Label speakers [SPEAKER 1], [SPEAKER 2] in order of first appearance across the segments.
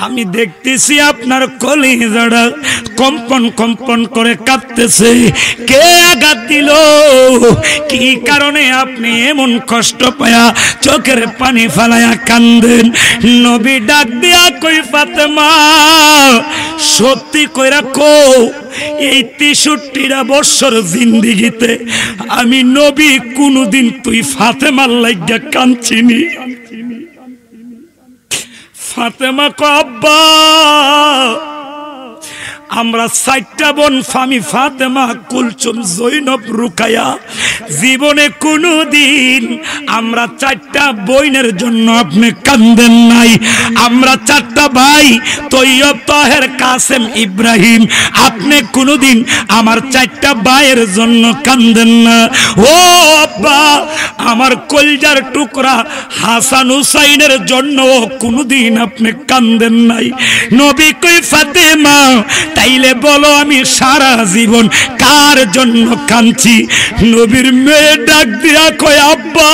[SPEAKER 1] আমি দেখতেছি আপনার কলিজাটা কম্পন কম্পন করে কাঁপতেছে। কে আঘাত দিল? কি কারণে আপনি এমন কষ্ট পায়া চোখের পানি ফালায়া কান্দেন? নবী ডাক দিয়া কই, ফাতেমা সত্যি কইরা কো, এই ৬৩টা বছর জিন্দেগিতে আমি নবী কোনদিন তুই ফাতেমার লাগিয়া কাঁদছিনি? ফাতেমা কো, আব্বা আমরা ৪টা বোন, আমি ফাতেমা, কুলসুম, জৈনব, রুকায়া, জীবনে কোনদিন আমরা ৪টা বোনের জন্য আপনি কান্দেন নাই। আমরা ৪টা ভাই, তৈয়ব, তাহের, কাসেম, ইব্রাহিম, আপনি কোনদিন আমার ৪টা ভাইয়ের জন্য কান্দেন না। ও আব্বা, আমার কলজার টুকরা হাসান হুসাইনের জন্য কোনদিন আপনি কান্দেন নাই। নবী কই, ফাতেমা তাইলে বলো আমি সারা জীবন কার জন্য কাঁদছি? নবীর মেয়ে ডাক দিয়া কয়, আব্বা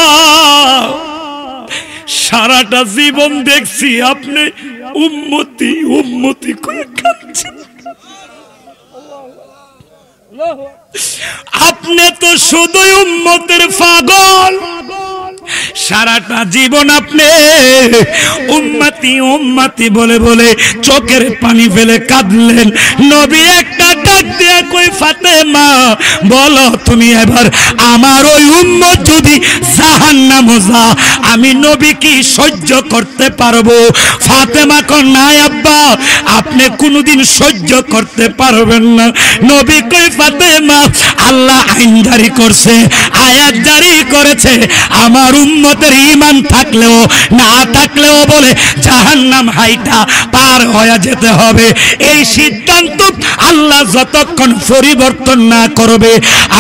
[SPEAKER 1] সারাটা জীবন দেখছি আপনি উম্মতি উম্মতি করে কাঁদছেন। আপনি তো শুধুই উম্মতের পাগল, সারাটা জীবন আপনি উম্মতি উম্মতি বলে বলে চোখের পানি ফেলে কাঁদলেন। নবী একটা ডাক দিয়ে কই, ফাতেমা বলো তুমি এবার আমার ওই উম্মত যদি জাহান্নামে যায় আমি নবী কি সহ্য করতে পারবো? ফাতেমা কয়, না আব্বা আপনি কোনদিন সহ্য করতে পারবেন না। নবী কই, ফাতেমা আল্লাহ আইন জারি করছে, আয়াত জারি করেছে, আমার উম্মতের ঈমান থাকলেও না থাকলেও বলে জাহান্নাম হাইটা পার হয়ে যেতে হবে। এই সিদ্ধান্ত আল্লাহ যতক্ষণ পরিবর্তন না করবে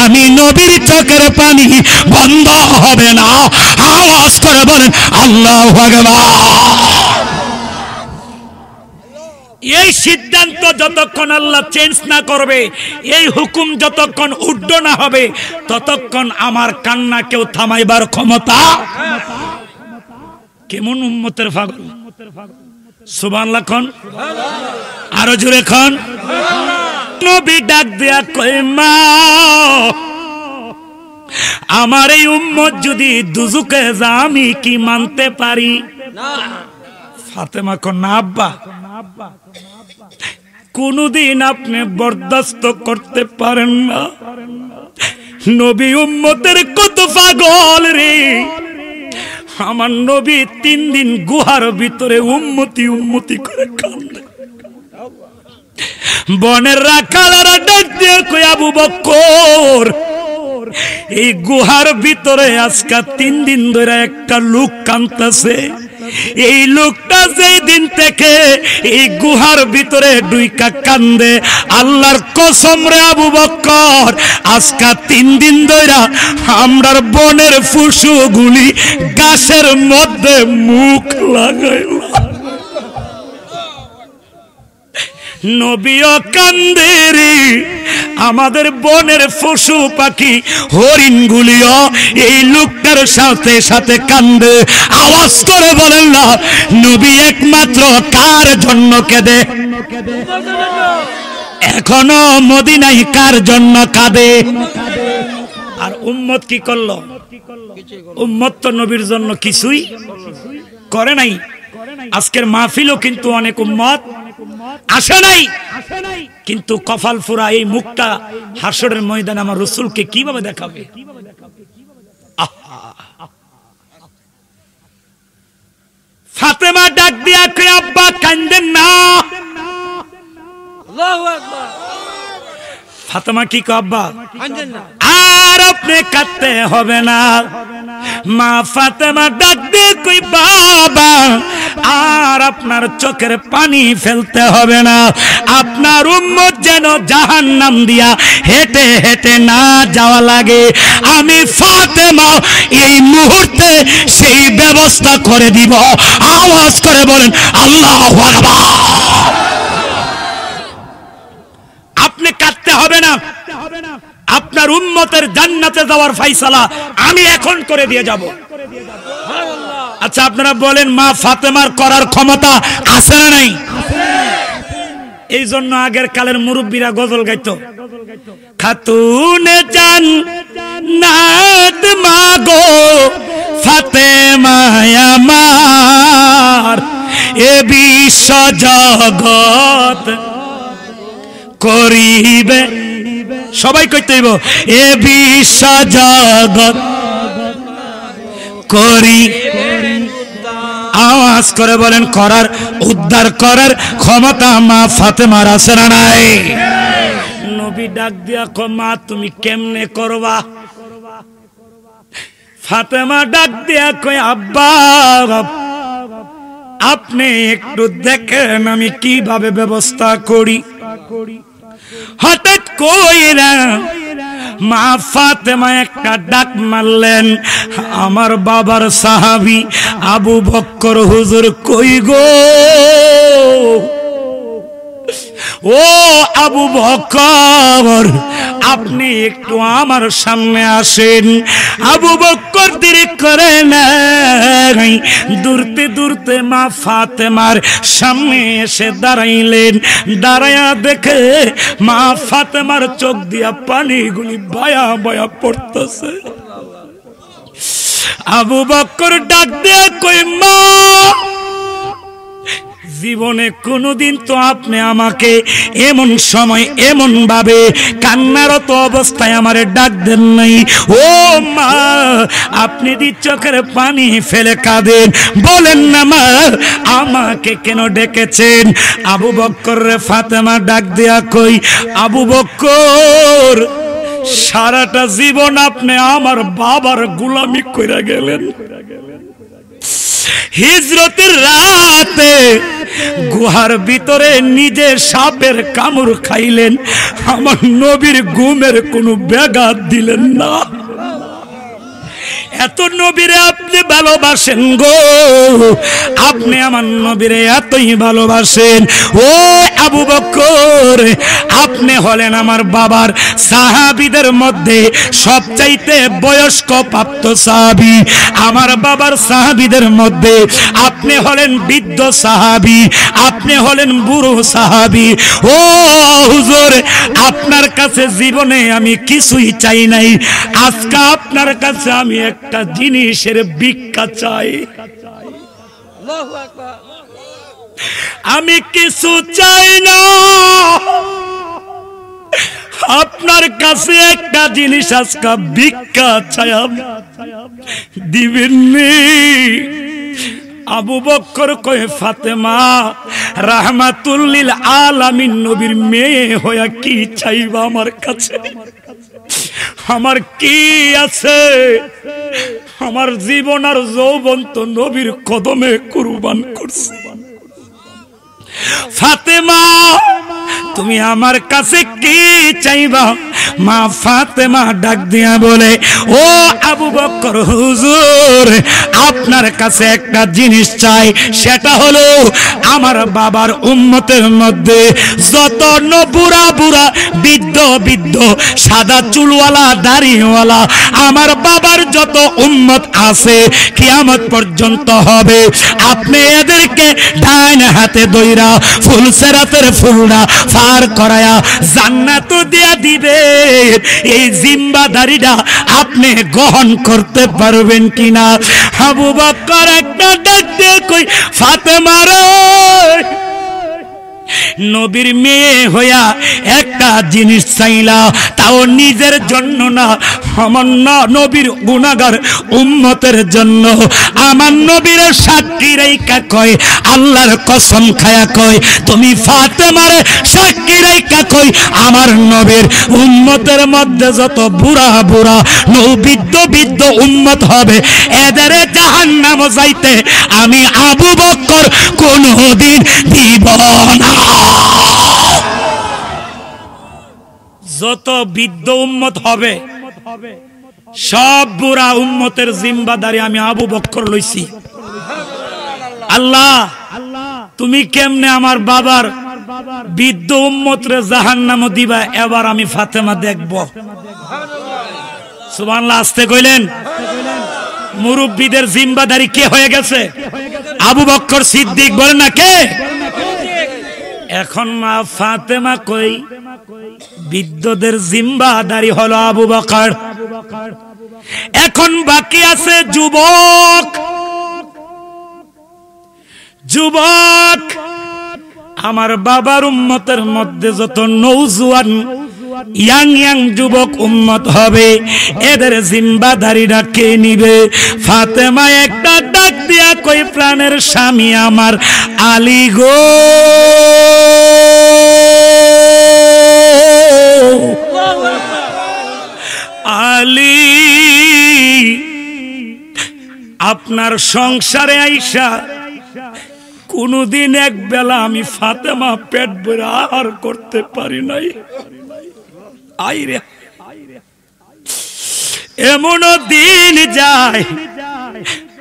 [SPEAKER 1] আমি নবীর চোখের পানি বন্ধ হবে না। আওয়াজ করে বলেন আল্লাহু আকবার। এই সিদ্ধান্ত যতক্ষণ আল্লাহ চেঞ্জ না করবে, এই হুকুম যতক্ষণ উড্ড না হবে, ততক্ষণ আমার কান্না কেউ থামাইবার ক্ষমতা। কেমন উম্মতের পাগল! সুবহানাল্লাহ খন, আরো জোরে খন। নবী ডাক দেয়া কয়, মা আমার এই উম্মত যদি দুজকে যায় আমি কি মানতে পারি? ফাতেমা কয়, না আব্বা কোনদিন আপনি বরদাস্ত করতে পারেন না। নবী উম্মতের কত পাগল রে! আমার নবী 3 দিন গুহার ভিতরে উম্মতি উম্মতি করে কান্দে। বনের রাখালেরা ডাক দিয়ে কই, আবু বকর এই গুহার ভিতরে আজকে 3 দিন ধরে একটা লোক কাঁদতেছে। এই লোকটা যেই দিন থেকে এই গুহার ভিতরে ডুইকা কান্দে, আল্লাহর কসম রে আবু বকর আজকে 3 দিন ধরে আমরার বনের পশুগুলি গাছের মধ্যে মুখ লাগাইল। নবীও কান্দে রে, আমাদের বনের পশু পাখি হরিণগুলিও এই লোকটার সাথে সাথে কান্দে। আওয়াজ করে বলেন না নবী একমাত্র কার জন্য কাঁদে? এখনো মদিনায় কার জন্য কাঁদে? আর উম্মত কি করলো? উম্মত তো নবীর জন্য কিছুই করে নাই। আজকের মাহফিলও কিন্তু অনেক উম্মত আসে নাই, কিন্তু কপাল ফুরা এই মুখটা হাসরের ময়দানে আমার রাসূলকে কিভাবে দেখাবে? ফাতেমা ডাক দিয়া কয়, আব্বা কান্দেন না। আল্লাহু আকবার। ফাতেমা কি কয়, আব্বা কান্দেন না, আর আপনি কাঁদতে হবে না। মা ফাতেমা ডাক দিয়ে কই, বাবা আর আপনার চোখের পানি ফেলতে হবে না। আপনার উম্মত যেন জাহান্নাম দিয়া হেঁটে হেঁটে না যাওয়া লাগে, আমি ফাতেমা এই মুহূর্তে সেই ব্যবস্থা করে দিব। আওয়াজ করে বলেন আল্লাহু আকবার। আপনি কাঁদতে হবে না, আপনার উম্মতের জান্নাতে যাওয়ার ফয়সালা আমি এখন করে দিয়ে যাব। আচ্ছা আপনারা বলেন মা ফাতেমার করার ক্ষমতা আছে না নাই? এই জন্য আগের কালের মুরব্বীরা গজল গাইতো, খাতুনে জান্নাত মাগো ফাতেমা আমার, এ বিশ্ব জগৎ করিবে, সবাই কইতে হইব, এ বিশ্ব জগৎ করি, আওয়াজ করে বলেন করার, উদ্ধার করার ক্ষমতা মা ফাতেমার আছে না নাই? নবী ডাক দিয়া কয় মা তুমি কেমনে করবা? ফাতেমা ডাক দিয়া কয় আব্বা আপনি একটু দেখেন আমি কিভাবে ব্যবস্থা করি। হঠাৎ কইরা মা ফাতেমা একটা ডাক মারলেন, আমার বাবার সাহাবী আবু বকর হুজুর কই গো? ও আবু বকর আপনি একটু আমার সামনে আসেন। আবু বকর দেরি করে নাই, দূরতে দূরতে মা ফাতেমার সামনে এসে দাঁড়াইলেন। দাঁড়ায়া দেখে মা ফাতেমার চোখ দিয়া পানিগুলি বয়া বয়া পড়তেছে। আবু বকর ডাক দিয়া কই মা জীবনে কোনদিন তো আপনি আমাকে এমন সময় এমন ভাবে কান্নারত অবস্থায় আমারে ডাক দেন নাই। ও মা আপনি দি চোখের পানি ফেলে কাঁদেন, বলেন না মা আমাকে কেন ডেকেছেন? আবু বকর রে ফাতেমা ডাক দিয়া কই আবু বকর সারাটা জীবন আপনি আমার বাবার গোলামি কইরা গেলেন। হিজরতের রাতে গুহার ভিতরে নিজে সাপের কামড় খাইলেন, আমার নবীর ঘুমের কোনো ব্যাঘাত দিলেন না। এত নবীরে আপনি ভালোবাসেন গো, আপনি আমার নবীরে এতই ভালোবাসেন। ও আবু বকর আপনি হলেন আমার বাবার সাহাবীদের মধ্যে সবচাইতে বয়স্ক প্রাপ্ত সাহাবী। আমার বাবার সাহাবীদের মধ্যে আপনি হলেন বৃদ্ধ সাহাবী, আপনি হলেন বুড়ো সাহাবী। ও হুজুর আপনার কাছে জীবনে আমি কিছুই চাই নাই, আজকে আপনার কাছে আমি একটা জিনিসের ভিক্ষা চাই। আমি কিছু চাই না, আপনার কাছে একটা জিনিস আজকে ভিক্ষা চাই, দিবেন নি? আবু বকর কয় ফাতেমা রাহমাতুল লিল আলামিন নবীর মেয়ে হইয়া কি চাইবা আমার কাছে? আমার কি আছে? আমার জীবন আর যৌবন তো নবীর কদমে কুরবান করছি। ফাতেমা তুমি আমার কাছে কি চাইবা? মা ফাতেমা ডাক দিয়া বলে ও আবু বকর হুজুর আপনার কাছে একটা জিনিস চাই, সেটা হলো আমার বাবার উম্মতের মধ্যে যত বুড়া বুড়া বৃদ্ধ বৃদ্ধ সাদা চুলওয়ালা দাড়িওয়ালা আমার বাবার যত উম্মত আছে কিয়ামত পর্যন্ত হবে, আপনি এদেরকে ডান হাতে দইরা ফুলসেরাতের ফুলনা পার করায়া জান্নাত দিয়া দিবে। এই জিম্মাদারিটা আপনি গ্রহণ করতে পারবেন কিনা? আবু বকর একটা ডাক দিয়ে কই ফাতেমা রে, নবীর মেয়ে হইয়া একটা জিনিস চাইলা, তাও নিজের জন্য না, আমার নবীর গুনাহগার উম্মতের জন্য। আমার নবীর সাক্ষী রাইখা কয়, আল্লাহর কসম খায়া কয়, তুমি ফাতেমারে সাক্ষী রাইখা কই আমার নবীর উম্মতের মধ্যে যত বুড়া বুড়া নৌবিদ্ধ বিদ্ধ উম্মত হবে এদের জাহান্নাম যাইতে আমি আবু বকর কোনদিন দিব না। যত বৃদ্ধ উম্মত হবে সব বুড়া উম্মতের জিম্মাদারি আমি আবু বকর লইছি। আল্লাহ তুমি কেমনে আমার বাবার বৃদ্ধ উম্মতরে জাহান্নাম দিবা, এবার আমি ফাতেমা দেখব। সুবহানাল্লাহ, আস্তে কইলেন। মুরব্বীদের জিম্মাদারি কে হয়ে গেছে? আবু বকর সিদ্দিক। বলেন না কে? এখন মা ফাতেমা কই? বৃদ্ধদের জিম্মাদারি হলো আবু বকর। এখন বাকি আছে যুবক। যুবক আমার বাবার উম্মতের মধ্যে যত নওজোয়ান ইয়াং যুবক উম্মত হবে, এদের জিম্মাদারিটা কে নিবে? ফাতেমা একটা ডাক দিয়া কই, প্রাণের স্বামী আমার আলী গো, আলী, আপনার সংসারে আইসা কোনদিন এক বেলা আমি ফাতেমা পেট ভরে আহার করতে পারি নাই। আইরে এমনও দিন যায়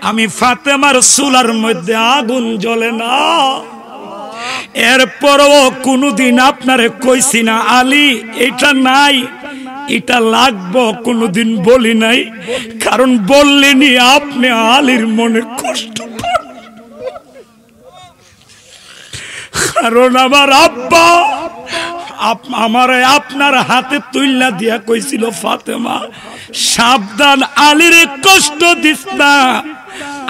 [SPEAKER 1] আমি ফাতেমার চুলার মধ্যে আগুন জ্বলে না, এরপরও কোনদিন আপনারে কইছি না আলী এটা নাই এটা লাগবো, কোনদিন বলি নাই। কারণ বললেনি আপনি আলীর মনে কষ্ট পান। কারণ আমার আব্বা আমারে আপনার হাতে তুইলা দিয়া কইছিল, ফাতেমা সাবধান, আলীর কষ্ট দিস না,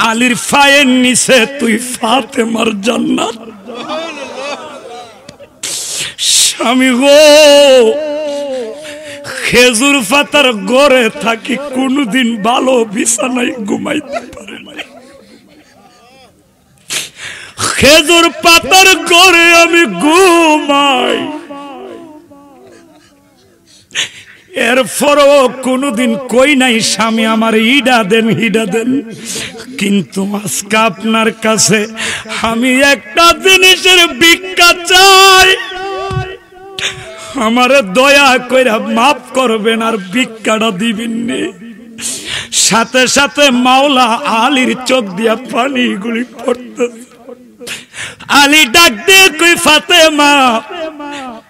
[SPEAKER 1] আলীর পায়ের নিচে তুই ফাতেমার জান্নাত। স্বামী গো, খেজুর পাতার গড়ে থাকি, কোনদিন ভালো বিছানায় ঘুমাইতে পারে নাই। খেজুর পাতার গড়ে আমি ঘুমাই, এরপরও কোনদিন কই নাই স্বামী আমার ইডা দেন হিডা দেন। কিন্তু আজকে আপনার কাছে আমি একটা জিনিসের ভিক্ষা চাই, আমারে দয়া কইরা মাফ করবেন আর ভিক্ষাটা দিবেন। সাথে সাথে মাওলা আলীর চোখ দিয়া পানিগুলি পড়তেছে। আলী ডাক দিয়ে কই, ফাতেমা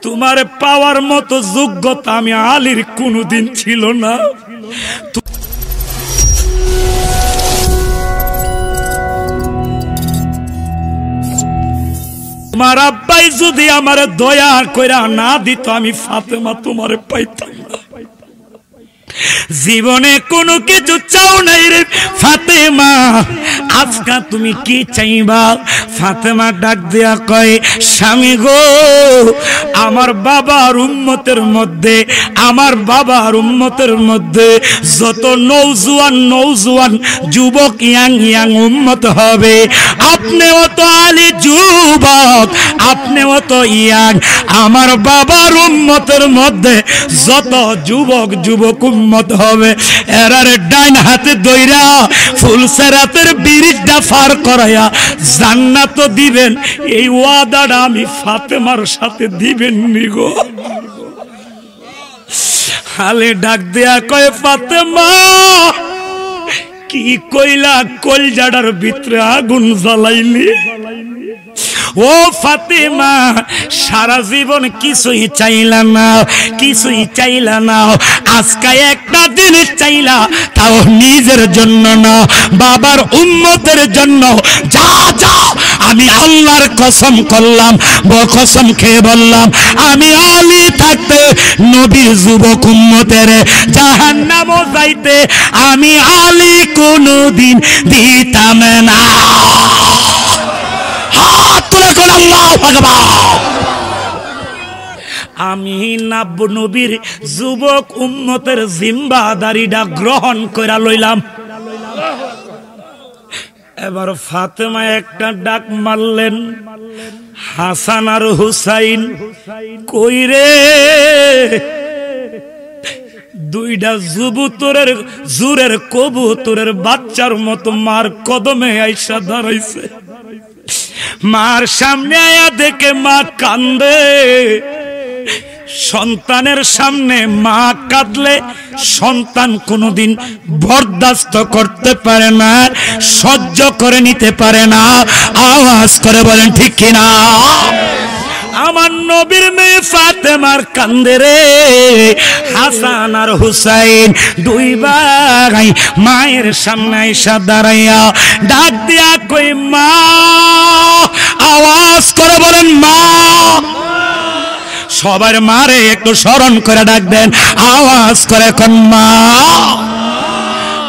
[SPEAKER 1] তোমার পাওয়ার মতো যোগ্যতা আমি আলীর কোনদিন ছিল না। তোমার আব্বাই যদি আমার দয়া কইরা না দিত আমি ফাতেমা তোমারে পাইতাম না। জীবনে কোনো কিছু চাও নাই রে ফাতেমা, আজকে তুমি কি চাইবা? ফাতেমা ডাক দিয়া কয়, স্বামী গো, আমার বাবার উম্মতের মধ্যে, আমার বাবার উম্মতের মধ্যে যত নওজোয়ান যুবক ইয়াং উম্মত হবে, আপনিও তো আলী যুবক, আপনিও তো ইয়াং, আমার বাবার উম্মতের মধ্যে যত যুবক উম্মত হবে, এরারে ডাইন হাতে দইরা ফুলসেরাতের ব্রিজটা পার করায়া জান্নাত দিবেন, এই ওয়াদাটা আমি ফাতেমার সাথে দিবেন নি গো। আলী ডাক দেয়া কয়, ফাতেমা কি কইলা? কলজাটার ভিতরে আগুন জ্বালাইলি। ও ফাতেমা, সারা জীবন কিছুই চাইলা না, কিছুই চাইলা না, আজকে একটা জিনিস চাইলা, তাও নিজের জন্য না, বাবার উম্মতের জন্য। যা যা, আমি আল্লাহর কসম করলাম, কসম খেয়ে বললাম, আমি আলী থাকতে নবীর যুবক উম্মতের জাহান্নামও যাইতে আমি আলী কোনদিন দিতাম না। আমি নবীর যুবক উম্মতের জিম্মাদারিটা গ্রহণ করে লইলাম। এবার ফাতেমা একটা ডাক মারলেন, হাসান আর হুসাইন কই রে? দুইটা যুবতরের জুরের কবুতরের বাচ্চার মতো মার কদমে আইসা দাঁড়াইছে। মার সামনে আয়া দেখে মা কান্দে। সন্তানের সামনে মা কাঁদলে সন্তান কোনোদিন বরদাস্ত করতে পারে না, সহ্য করে নিতে পারে না। আওয়াজ করে বলেন ঠিক কিনা? আমার নবীর মেয়ে ফাতেমার কান্দে রে হাসান আর হুসাইন দুই ভাই মায়ের সামনে এসে দাঁড়াইয়া ডাক দিয়া কই মা, আওয়াজ করে বলেন মা। সবার মারে একটু স্মরণ করে ডাক দেন, আওয়াজ করে কোন মা।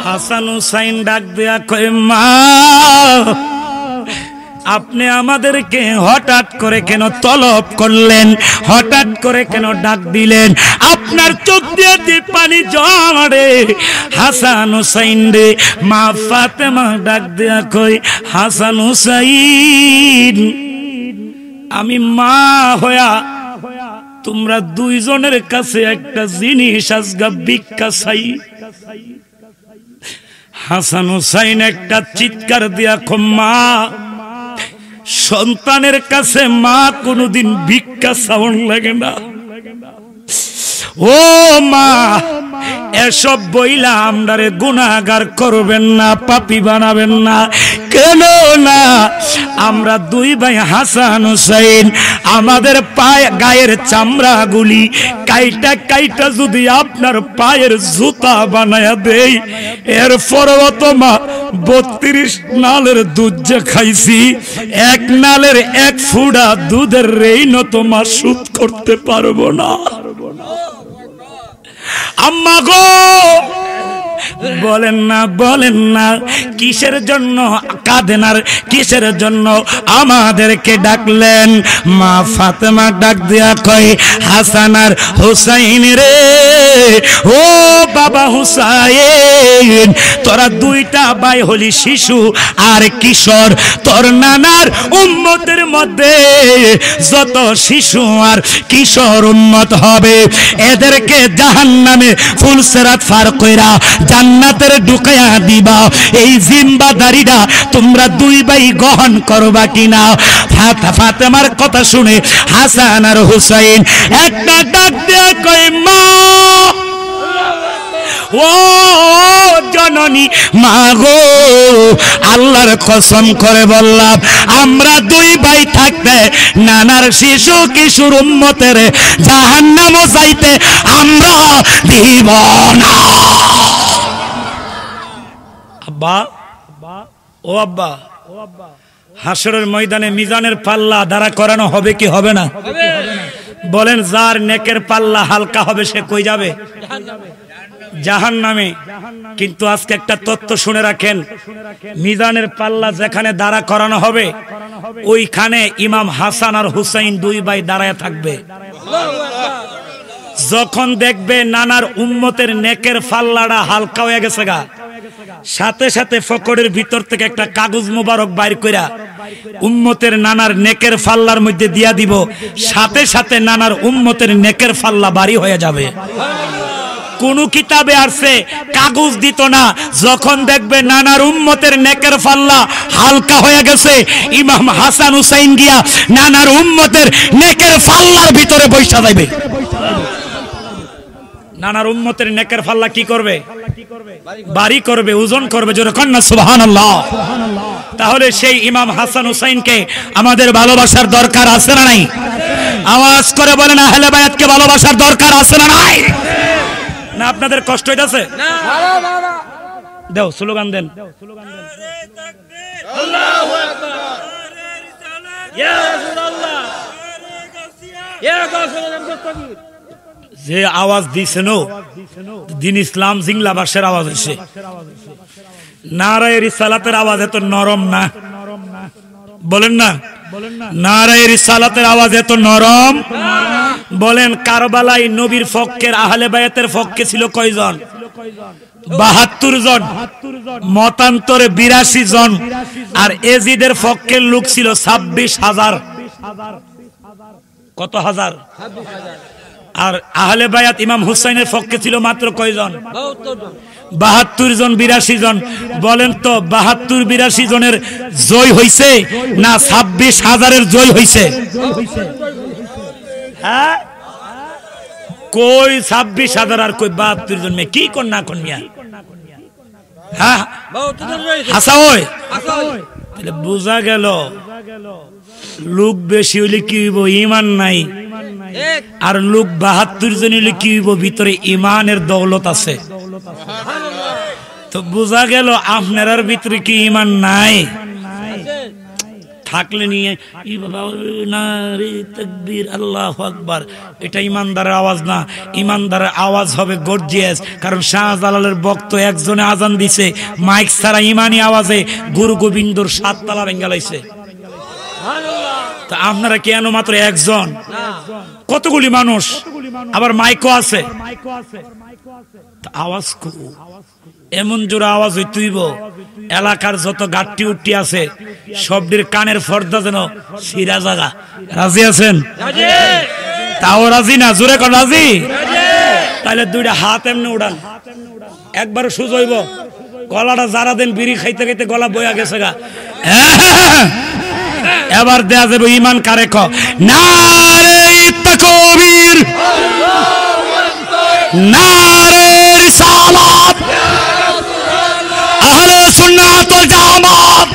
[SPEAKER 1] হাসান হুসাইন ডাক দিয়া কই মা, আপনি আমাদেরকে হঠাৎ করে কেন তলব করলেন, হঠাৎ করে কেন ডাক দিলেন, আপনার চোখ দিয়ে পানি ঝরে। হাসান হুসাইন রে মা ফাতেমা ডাক দিয়া কই হাসান হুসাইন, আমি মা হয়া তোমরা দুইজনের কাছে একটা জিনিস আজকে ভিক্ষা চাই। হাসান হুসাইন একটা চিৎকার দিয়া কই মা, সন্তানের কাছে মা কোনদিন ভিক্ষা চাওয়ার লাগে না। ও মা, এসব বইলা আমরারে গুনাহগার করবেন না, পাপী বানাবেন না। কেন না আমরা দুই ভাই হাসান হুসাইন আমাদের পায়ে গায়ের চামড়াগুলি কাইটা কাইটা যদি আপনার পায়ের জুতা বানায়া দেই, এরপরও তো মা 32 নালের দুধ যে খাইছি, এক নালের এক ফুটা দুধের ঋণ তো মা শোধ করতে পারবো না। আম্মা গো, বলেন না বলেন না কিসের জন্য কাঁদেন আর কিসের জন্য আমাদেরকে ডাকলেন? মা ফাতেমা ডাক দিয়া কয় হাসান আর হুসাইন রে, ও বাবা হুসাইন, তোরা দুইটা ভাই হলি শিশু আর কিশোর। তোর নানার উম্মতের মধ্যে যত শিশু আর কিশোর উম্মত হবে এদেরকে জাহান্নামে ফুলসেরাত পার কইরা জান্নাতের ঢুকাইয়া দিবা। এই জিম্মাদারিটা তোমরা দুই ভাই গ্রহণ করবা কিনা? ফাতেমার কথা শুনে হাসান আর হুসাইন একটা ডাক দিয়ে কয় মা, ও জননী মা গো, আল্লাহর কসম করে বললাম আমরা দুই ভাই থাকতে নানার শিশু কিশোর উম্মতের জাহান্নামে যাইতে আমরা দিব না। আব্বা, ও আব্বা, হাসরের ময়দানে মিজানের পাল্লা দাঁড়া করানো হবে কি হবে না? বলেন, যার নেকের পাল্লা হালকা হবে সে কই যাবে? জাহান্নামে। কিন্তু আজকে একটা তথ্য শুনে রাখেন, মিজানের পাল্লা যেখানে দাঁড়া করানো হবে ওইখানে ইমাম হাসান আর হুসাইন দুই ভাই দাঁড়ায় থাকবে। যখন দেখবে নানার উম্মতের নেকের পাল্লাটা হালকা হয়ে গেছে গা, সাথে সাথে ফকরের ভিতর থেকে একটা কাগজ মোবারক বাইর কইরা উম্মতের নানার নেকের পাল্লার মধ্যে দিয়া দিব, সাথে সাথে নানার উম্মতের নেকের পাল্লা ভারী হয়ে যাবে। কোন কিতাবে আসছে কাগজ দিত না, যখন দেখবে নানার উম্মতের নেকের পাল্লা হালকা হয়ে গেছে ইমাম হাসান হুসাইন গিয়া নানার উম্মতের নেকের পাল্লার ভিতরে বৈশা যাবে। নানার উম্মতের নেকের পাল্লা কি করবে? ভারী করবে, ওজন করবে। জোরে কন্যা সুবহানাল্লাহ। তাহলে সেই ইমাম হাসান হুসাইনকে আমাদের ভালোবাসার দরকার আছে না নাই? আওয়াজ করে বলেন, আহলে বায়াতকে ভালোবাসার দরকার আছে না নাই? না আপনাদের কষ্ট হইতাছে? দাও স্লোগান দেন। আল্লাহু আকবার, ইয়া রাসূলুল্লাহ, ইয়া রাসূলুল্লাহ। যে আওয়াজ দিছেন দিন ইসলাম জিংলাবাসের আওয়াজ হইছে। নারায়ে রিসালাতের আওয়াজ এত নরম না, বলেন না? নারায়ে রিসালাতের আওয়াজ এত নরম। বলেন, কারবালায় নবীর পক্ষের আহলে বায়াতের পক্ষে ছিল কয়জন? 72 জন, মতান্তরে 82 জন, আর এজিদের পক্ষের লোক ছিল 26,000। কত হাজার? আর আহলে বায়াত ইমাম হুসাইনের পক্ষে ছিল মাত্র কয়জন? 72 জন, 82 জন। বলেন তো 72-82 জনের জয় হইছে না 26,000-এর জয় হইছে? হ্যাঁ, কই 26,000 আর কই 72 জন? কি কোন না কোন মিয়া? হ্যাঁ হাসা ওই তাহলে বোঝা গেল লোক বেশি হইলে কি হইব, ইমান নাই। আর লোক ৭২ জন হইলে কি হইব, ভিতরে ইমানের দৌলত আছে। তো বোঝা গেল আপনার ভিতরে কি ইমান নাই? থাকলে নিয়ে তাকবীর আল্লাহু আকবার, এটা ইমানদারের আওয়াজ না। ইমানদারের আওয়াজ হবে গর্জিয়াস, কারণ শাহজালালের ভক্ত একজনে আজান দিছে মাইক ছাড়া, ইমানি আওয়াজে গুরু গোবিন্দর ৭ তালা ভেঙে লাইছে। তা আপনারা কেন মাত্র একজন? কতগুলি মানুষ, আবার মাইকও আছে, আওয়াজ এমন জোরে আওয়াজ হইতেইব এলাকার যত গাট্টি উট্টি আছে সবটির কানের পর্দা যেন ছিঁড়া জাগা। রাজি আছেন? তাও রাজি না? জোরে কোন রাজি? তাহলে 2টা হাত এমনি উড়ান, একবারে সুজ হইব। গলাটা যারা দেন বিড়ি খাইতে খাইতে গলা বইয়া গেছে গা। এবার দেয়া যাবে ইমান কারে ক নারে তাকবীর, নারে রিসালাত, আহলে সুন্নাত ওয়াল জামাত,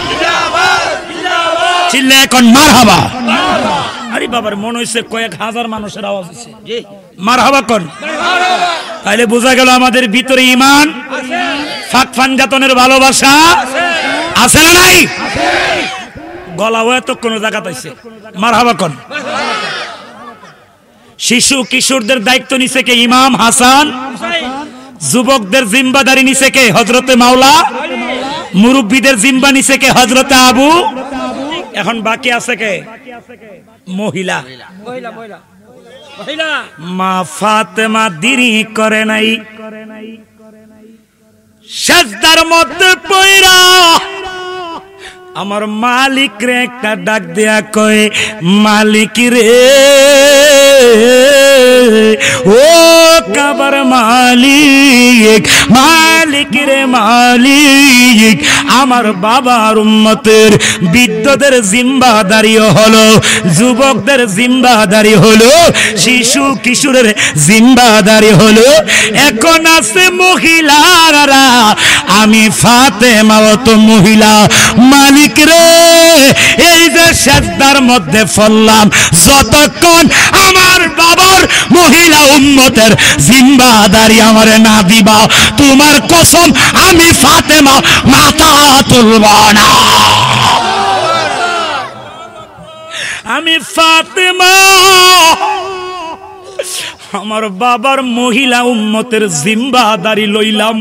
[SPEAKER 1] চিল্লে কোন মারহাবা। আরে বাবার মন হইছে কয়েক হাজার মানুষের আওয়াজ হইছে, মারহাবা কোন। তাইলে বোঝা গেল আমাদের ভিতরে ইমান, ফাক ফানজাতনের ভালোবাসা আছে না নাই? গলা হয়ে তো কোন জায়গা পাইছে, মারহাবা কোন। শিশু কিশোরদের দায়িত্ব নিছে কে? ইমাম হাসান। যুবকদের জিম্বাদারি নিছে কে? হযরতে মাওলা। মুরব্বীদের জিম্বা নিছে কে? হযরতে আবু। এখন বাকি আছে কে? মহিলা। মা ফাতেমা দেরি করে নাই, সিজদার মধ্যে পড়া আমার মালিক রে একটা ডাক দেয়া কয়, মালিক রে, ও কাবার মালিক, মালিক রে মালিক, আমার বাবার উম্মতের বৃদ্ধদের জিম্বাদারি হলো, যুবকদের জিম্বাদারি হলো, শিশু কিশোরের জিম্বাদারি হলো, এখন আছে মহিলারা। আমি ফাতেমাও তো মহিলা, মালিক রে এই যে সিজদার মধ্যে পড়লাম, যতক্ষণ আমার বাবার মহিলা উম্মতের জিম্বাদারি আমারে না দিবা, তোমার কসম আমি ফাতেমা মাথা তুলব না। আমি ফাতেমা আমার বাবার মহিলা উম্মতের জিম্বাদারি লইলাম,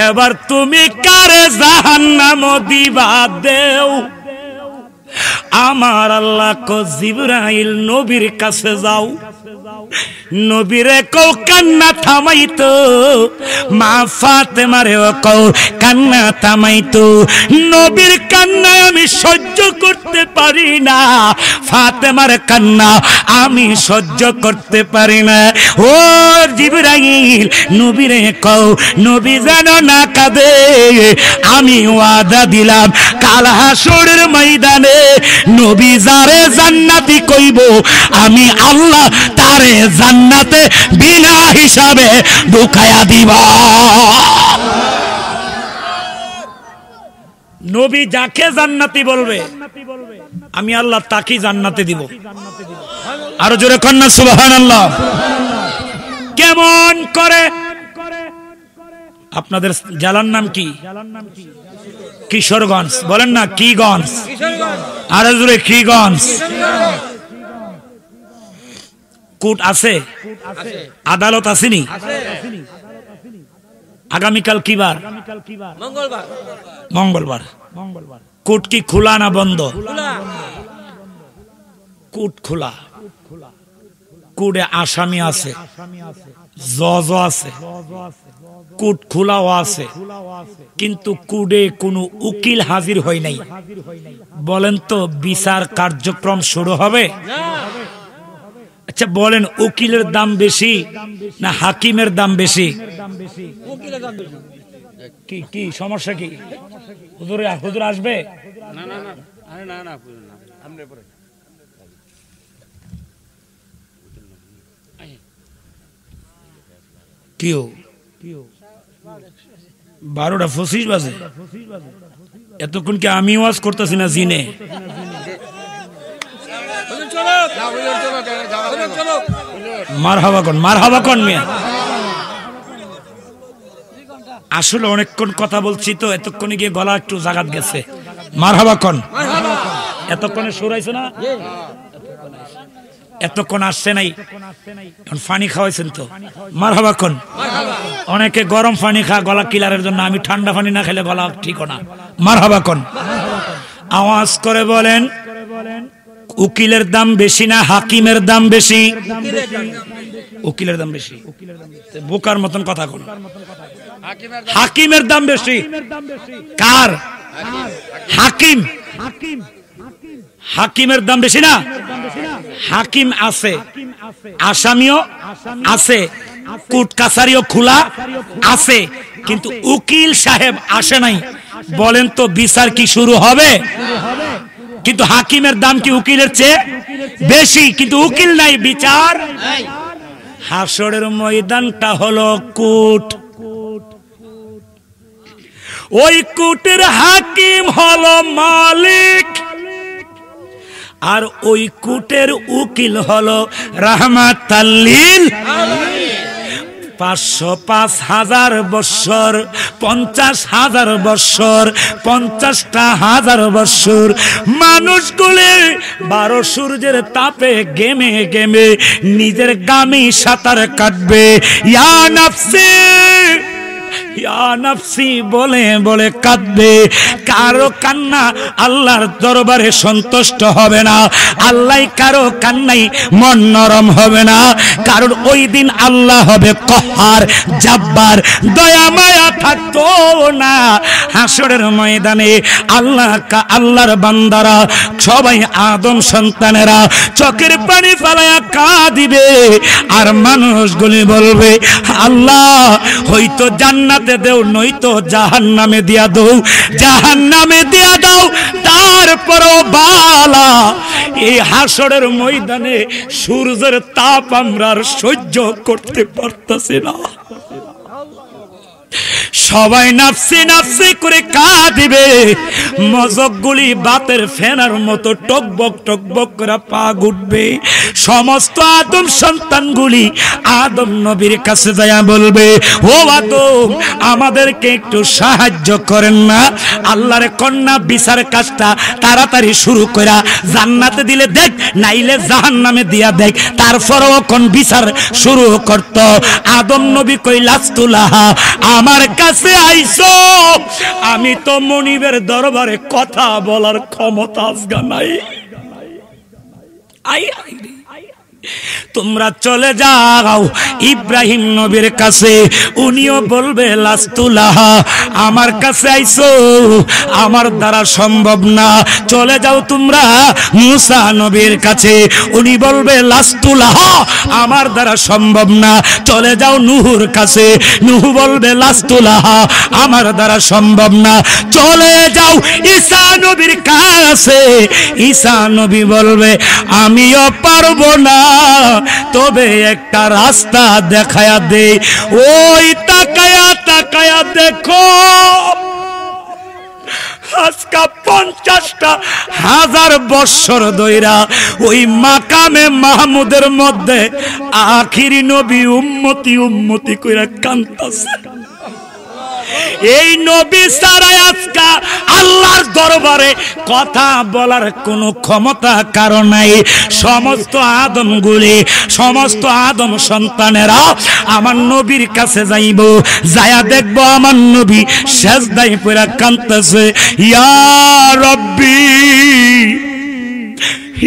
[SPEAKER 1] এবার তুমি কারে জাহান্নাম দিবা দেও। আমার আল্লাহ কো জিবরাইল নবীর কাছে যাও, নবীরে কও কান্না থামাইতো, মা ফাতেমারে কও কান্না থামাইতো। নবীর কান্না আমি সহ্য করতে পারি না, ফাতেমার কান্না আমি সহ্য করতে পারি না। ও জিবরাইল নবীরে কও, নবী যেন না কাঁদে। আমি ওয়াদা দিলাম কাল হাসরের ময়দানে নবী যারে জান্নাতি কইব, আমি আল্লাহ তারে জান্নাতে বিনা হিসাবে ঢুকায়া দিবা। নবী যাকে জান্নাতি বলবে আমি আল্লাহ তাকে জান্নাতে দিব। আরো জোরে কন্যা সুবহানাল্লাহ। কেমন করে? আপনাদের জেলার নাম কি? কিশোরগঞ্জ। বলেন না কি গঞ্জ? আরো জোরে কি গঞ্জ? কোর্ট আছে, আদালত আসেনি? আগামীকাল কি বার? মঙ্গলবার। কোর্ট কি খোলা না বন্ধ? কোর্ট খোলা। কোর্টে আসামি আছে, জজ আছে, কোর্ট খোলাও আছে, কিন্তু কোর্টে কোনো উকিল হাজির হয় নাই। বলেন তো বিচার কার্যক্রম শুরু হবে? আচ্ছা বলেন, উকিলের দাম বেশি না হাকিমের দাম বেশি? কি কি সমস্যা কি? হুজুর আসবে? 12:25 বাজে। এতক্ষণ কি আমি ওয়াজ করতেছি না জিনে? মারহাবা কোন মিয়া। আসলে অনেকক্ষণ কথা বলছি তো, এতক্ষণে গিয়ে গলা একটু জাগাত গেছে। মারহাবা কোন। এতক্ষণে সুরাইছে না? এতক্ষণ আসছে নাই, পানি খাওয়াইছেন তো। মারহাবা কোন। অনেকে গরম পানি খা গলা ক্লিয়ারের জন্য, আমি ঠান্ডা পানি না খেলে গলা ঠিক না। মারহাবা কোন। আওয়াজ করে বলেন, উকিলের দাম বেশি না হাকিমের দাম বেশি? উকিলের দাম বেশি। বোকার মতন কথা কোন। হাকিমের দাম বেশি। কার? হাকিম। হাকিমের দাম বেশি না? হাকিম আছে, আসামিও আছে, কোর্ট কাছারিও খোলা আছে, কিন্তু উকিল সাহেব আসে নাই। বলেন তো বিচার কি শুরু হবে? কিন্তু হাকিমের দাম কি উকিলের চেয়ে বেশি? কিন্তু উকিল নাই, বিচার। হাসরের ময়দানটা হলো কোর্ট। ওই কোর্টের হাকিম হলো মালিক, আর ওই কোর্টের উকিল হলো রাহমাতাল লিল আলামিন। 505,000 বৎসর, 50,000 বৎসর, 50,000 বৎসর মানুষগুলি 12 সূর্যের তাপে গেমে গেমে নিজের গামি সাঁতার কাটবে। ইয়া নাফসি ইয়া নাফসি বলে বলে কাঁদবে। কারো কান্না আল্লাহর দরবারে সন্তুষ্ট হবে না, আল্লাহ কারো কান্নাই মন নরম হবে না। কারণ ওই দিন আল্লাহ হবে কহার, জাব্বার, দয়া মায়া থাকতো না। হাসরের ময়দানে আল্লাহর বান্দারা সবাই আদম সন্তানেরা চোখের পানি ফেলায়া কাঁদিবে, আর মানুষগুলি বলবে, আল্লাহ হয়তো জান্নাতে দেও, নয়তো জাহান্নামে দিয়া দাও, জাহান্নামে দিয়া দাও। তারপরও বালা এই হাসরের ময়দানে সূর্যের তাপ আমরা আর সহ্য করতে পারতেছি না। সবাই নাফসি নাফসি করে কাঁদিবে, মজকগুলি বাতের ফেনার মতো টকবক টকবক করে পা ঘুরবে। সমস্ত আদম সন্তানগুলি আদম নবীর কাছে যায়া বলবে, ও আদম আমাদেরকে একটু সাহায্য করেন না, আল্লাহর কন্যা বিচার কাজটা তাড়াতাড়ি শুরু করা, জান্নাতে দিলে দেখ, নাইলে জাহান্নামে দিয়া দেখ, তারপরও কোন বিচার শুরু করত। আদম নবী কই, লাস্তুলাহা আমার কাছে আইসো, আমি তো মনিবের দরবারে কথা বলার ক্ষমতা আজগা নাই। তোমরা চলে যাও ইব্রাহিম নবীর কাছে, উনিও বলবে লাস্তুলাহা আমার কাছে আইসো, আমার দ্বারা সম্ভব না। চলে যাও তোমরা মুসা নবীর কাছে, উনি বলবে লাস্তুলাহা আমার দ্বারা সম্ভব না। চলে যাও নূহুর কাছে, নূহ বলবে লাস্তুলাহা আমার দ্বারা সম্ভব না। চলে যাও ঈসা নবীর কাছে, ঈসা নবী বলবে আমিও পারবো না, তবে একটা রাস্তা দেখায়া দে। ওই তাকায়া তাকায়া দেখো, আজকা 50,000 বৎসর ধইরা ওই মাকামে মাহমুদের মধ্যে আখিরি নবী উম্মতি উম্মতি কইরা কান্তাছে। এই নবী ছাড়া আজকা আল্লাহর দরবারে কথা বলার কোনো ক্ষমতা কারো নাই। সমস্ত আদমগুলি, সমস্ত আদম সন্তানেরা আমার নবীর কাছে যাইব, যায়া দেখব আমার নবী সেজদায় পড়ে কাঁদতেছে, ইয়া রব্বি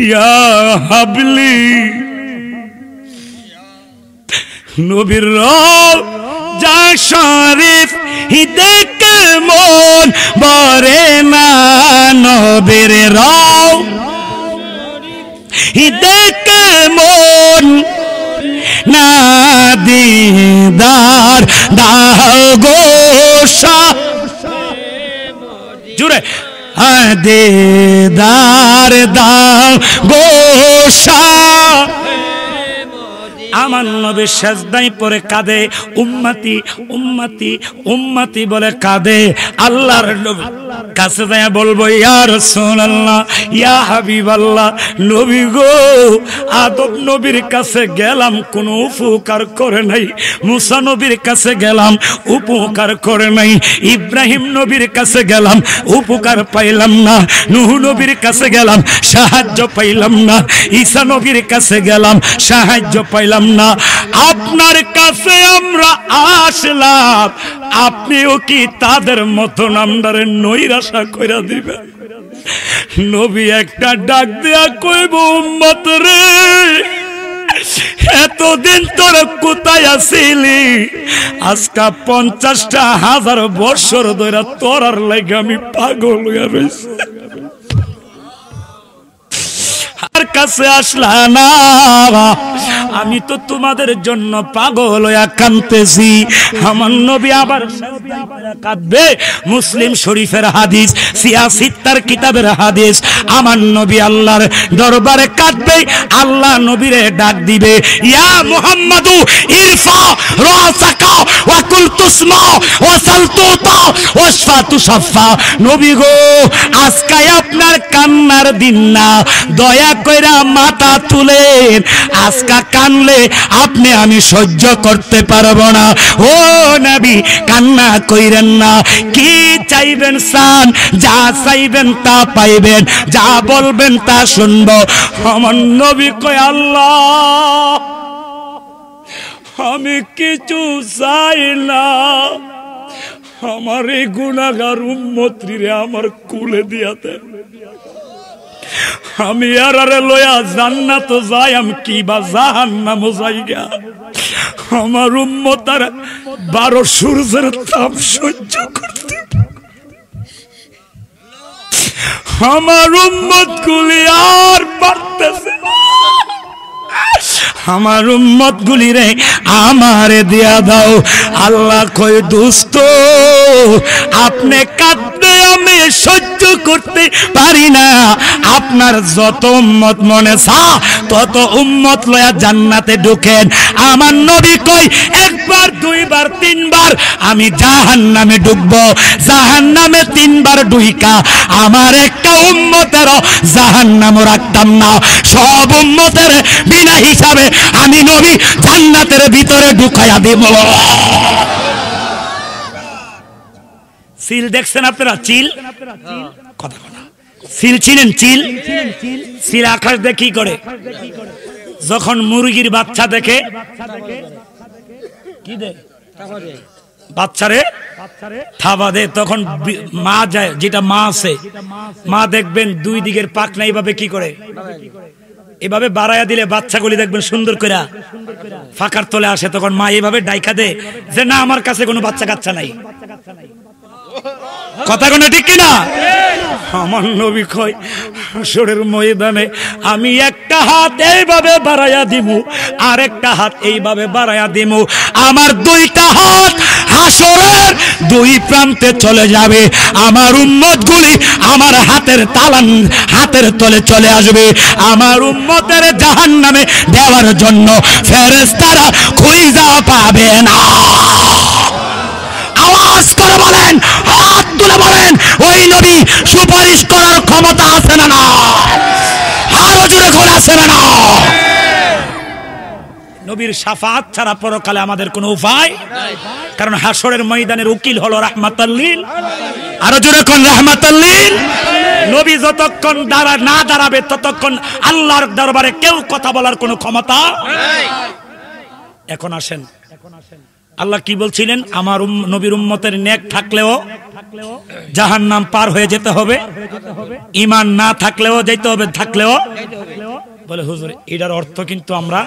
[SPEAKER 1] ইয়া হাবলি। নবীর রব যা শরীফ দেখে মন বরে না, নবীর রব দেখে মন না, দিদার দাও গোসা জুড়ে, দিদার দাও গোসা আমার নবী সেজদায় পড়ে কাঁদে, উম্মতি উম্মতি উম্মতি বলে কাঁদে। আল্লাহর নবী কাছে যায় বলবো, ইয়া রাসূলুল্লাহ, ইয়া হাবিবাল্লাহ, নবী গো, আদম নবীর কাছে গেলাম কোনো উপকার করে নাই, মুসা নবীর কাছে গেলাম উপকার করে নাই, ইব্রাহিম নবীর কাছে গেলাম উপকার পাইলাম না, নূহ নবীর কাছে গেলাম সাহায্য পাইলাম না, ঈসা নবীর কাছে গেলাম সাহায্য পাইলাম না। আপনার কাছে আমরা আসলাম, আপনিও কি তাদের মতন আমরারে নৈরাশা কইরা দিবেন? নবী একটা ডাক দেয়া কইব, উম্মত রে, এতদিন তোর কোথায় আছিলি? আজকা 50,000 বছর ধরে তোরার লাগে আমি পাগল হইয়া রইছি, আর কাছে আসলা না, আমি তো তোমাদের জন্য পাগল হইয়া কাঁদতেছি। আমার নবী আবার কাঁদবে। মুসলিম শরীফের হাদিস, সিয়াসিত্তার কিতাবের হাদিস। আমার নবী আল্লাহর দরবারে কাঁদবে, আল্লাহ নবীরে ডাক দিবে, ইয়া মুহাম্মাদু ইরফা রাসাকা ওয়া কুল তুসমা ওয়া সাল তুতা ওয়াশফা তুশাফা। নবী গো, আজকে আপনার কান্নার দিন না, দয়া কইরা মাথা তুলেন, আজকা কানলে আপনি আমি সহ্য করতে পারবো না। ও নবী, কান্না কইরেন না, কি চাইবেন চান, যা চাইবেন তা পাইবেন, যা বলবেন তা শুনবো। আমার নবী কয়, আল্লাহ আমি কিছু চাই না, আমার এই গুনাহগার উম্মতরে আমার কুলে দিয়াতে, আমি আরে লয়া জান্নাত যাইম কি বা জাহান্নাম যাইগা। আমার উম্মতার 12 সূর্যের তাপ সহ্য করতে, আমার উম্মত গুলি আর পারতেছে না, আমার উম্মত গুলি রে আমারে দিয়া দাও। আল্লাহ কই, দোস্ত আপনি কাঁদতে আমি সহ্য করতে পারি না, আপনার যত উম্মত মনে চা তত উম্মত লয়া জান্নাতে ঢুকেন। আমার নবী কই, একবার দুইবার তিনবার আমি জাহান্নামে ঢুকবো, জাহান্নামে 3 বার ঢুইকা আমার একটা উম্মতের জাহান্নামও রাখতাম না, সব উম্মতের বিনা হিসাবে আমি নবী জান্নাতের ভিতরে ঢুকাইয়া দেব। সিল দেখছেন আপনারা? চিল কথা বলা, সিল চিনেন? চিল, সিল আকাশ দেখে কি করে? যখন মুরগির বাচ্চা দেখে কি দেয়? বাচ্চারে থাবা দেয়, তখন মা যায়, যেটা মা আছে, মা দেখবেন 2 দিকের পাখনা এইভাবে কি করে, এভাবে বাড়াইয়া দিলে বাচ্চাগুলি দেখবেন সুন্দর করে ফাঁকার তলে আসে। তখন মা এইভাবে ডাইকা দেয় যে না, আমার কাছে কোনো বাচ্চা কাচ্চা নাই। কথা কোনো ঠিক কিনা? আমার নবী কয়, হাসরের ময়দানে আমি একটা হাত এইভাবে বাড়াইয়া দিমু, আর একটা হাত এইভাবে বাড়াইয়া দিমু, আমার 2টা হাত হাসরের 2 প্রান্তে চলে যাবে। আমার উম্মতগুলি আমার হাতের তলে চলে আসবে। আমার উম্মতের জাহান্নামে দেওয়ার জন্য ফেরেশতারা খুঁজা পাবে না। আওয়াজ করে বলেন, হাত তুলে বলেন, ওই নবী সুপারিশ করার ক্ষমতা আছে না? আরো জোরে করে আছে না? নবীর শাফাআত ছাড়া পরকালে আমাদের কোনো উপায় নাই, কারণ হাসরের ময়দানের উকিল হলো রাহমাতাল লিল। আরো জোরে কোন রাহমাতাল লিল। নবী যতক্ষণ না দাঁড়াবে ততক্ষণ আল্লাহর দরবারে কেউ কথা বলার কোনো ক্ষমতা নাই। এখন আসেন, আল্লাহ কি বলছিলেন? আমার নবীর উম্মতের নেক থাকলেও জাহান্নাম পার হয়ে যেতে হবে, ঈমান না থাকলেও যেতে হবে, থাকলেও বলে হুজুর এটার অর্থ কিন্তু আমরা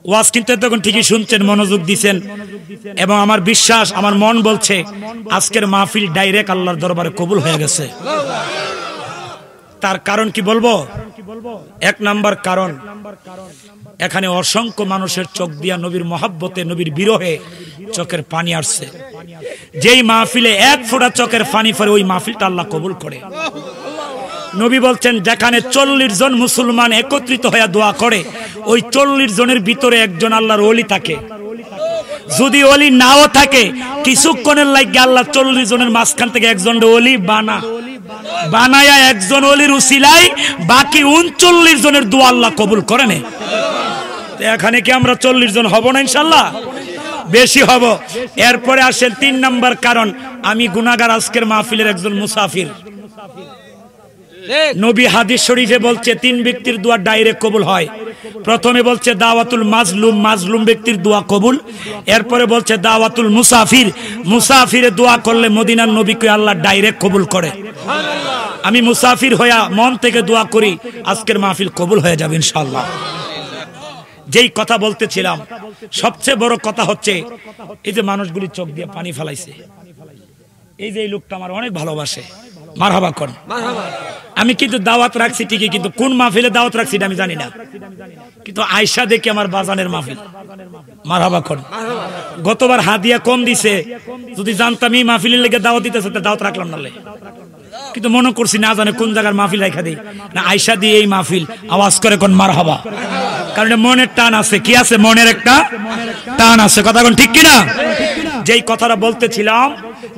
[SPEAKER 1] ওয়াজ কিন্তু তখন ঠিকই শুনছেন, মনোযোগ দিচ্ছেন, এবং আমার বিশ্বাস, আমার মন বলছে আজকের মাহফিল ডাইরেক্ট আল্লাহর দরবারে কবুল হয়ে গেছে। তার কারণ কি বলবো? 1 নাম্বার কারণ, এখানে অসংখ্য মানুষের চোখ দিয়া নবীর মহব্বতে, নবীর বিরহে চোখের পানি আসছে। যেই মাহফিলে 1 ফোঁটা চোখের পানি পড়ে ওই মাহফিলটা আল্লাহ কবুল করে। নবী বলছেন যেখানে 40 জন মুসলমান একত্রিত হয়ে দোয়া করে ওই 40 জনের ভিতরে একজন আল্লাহর ওলি থাকে। যদি ওলি নাও থাকে, কিছুক্ষণের লাগে আল্লাহ 40 জনের মাঝখান থেকে একজন ওলি বানায়া একজন ওলির উসিলায় বাকি 39 জনের দোয়া আল্লাহ কবুল করে নেয়। এখানে কি আমরা 40 জন হব না ইনশাআল্লাহ? বেশি হব। এরপরে আসেন 3 নাম্বার কারণ, আমি গুনাহগার, আজকের মাহফিলের একজন মুসাফির। নবী হাদিস শরীফে বলছে 3 ব্যক্তির দোয়া ডাইরেক্ট কবুল হয়। প্রথমে বলছে দাওয়াতুল মাজলুম, মাজলুম ব্যক্তির দোয়া কবুল। এরপরে বলছে দাওয়াতুল মুসাফির, মুসাফিরে দোয়া করলে মদিনার নবীকে আল্লাহ ডাইরেক্ট কবুল করে। আমি মুসাফির হইয়া মন থেকে দোয়া করি, আজকের মাহফিল কবুল হয়ে যাবে ইনশাআল্লাহ। যেই কথা বলতেছিলাম, সবচেয়ে বড় কথা হচ্ছে এই যে মানুষগুলি চোখ দিয়ে পানি ফেলাইছে, এই যে এই লোকটা আমার অনেক ভালোবাসে, মারহাবা কোন। আমি কিন্তু দাওয়াত রাখছি ঠিকই, কিন্তু কোন মাহফিলে দাওয়াত রাখছি আমি জানি না, কিন্তু আয়সা দেখি আমার বাজানের মাহফিল, মারহাবা কোন। গতবার হাদিয়া কম দিছে, যদি জানতাম এই মাহফিলের লেগে দাওয়াত দিতেছে দাওয়াত রাখলাম না, কিন্তু মনে করছি না জানে কোন জায়গার মাহফিল রাখা দিই না, আয়সা দিয়ে এই মাহফিল আওয়াজ করে কোন মারহাবা, কারণ মনের টান আছে। কি আছে? মনের একটা টান আছে, কথা কোন ঠিক কিনা? যেই কথাটা বলতেছিলাম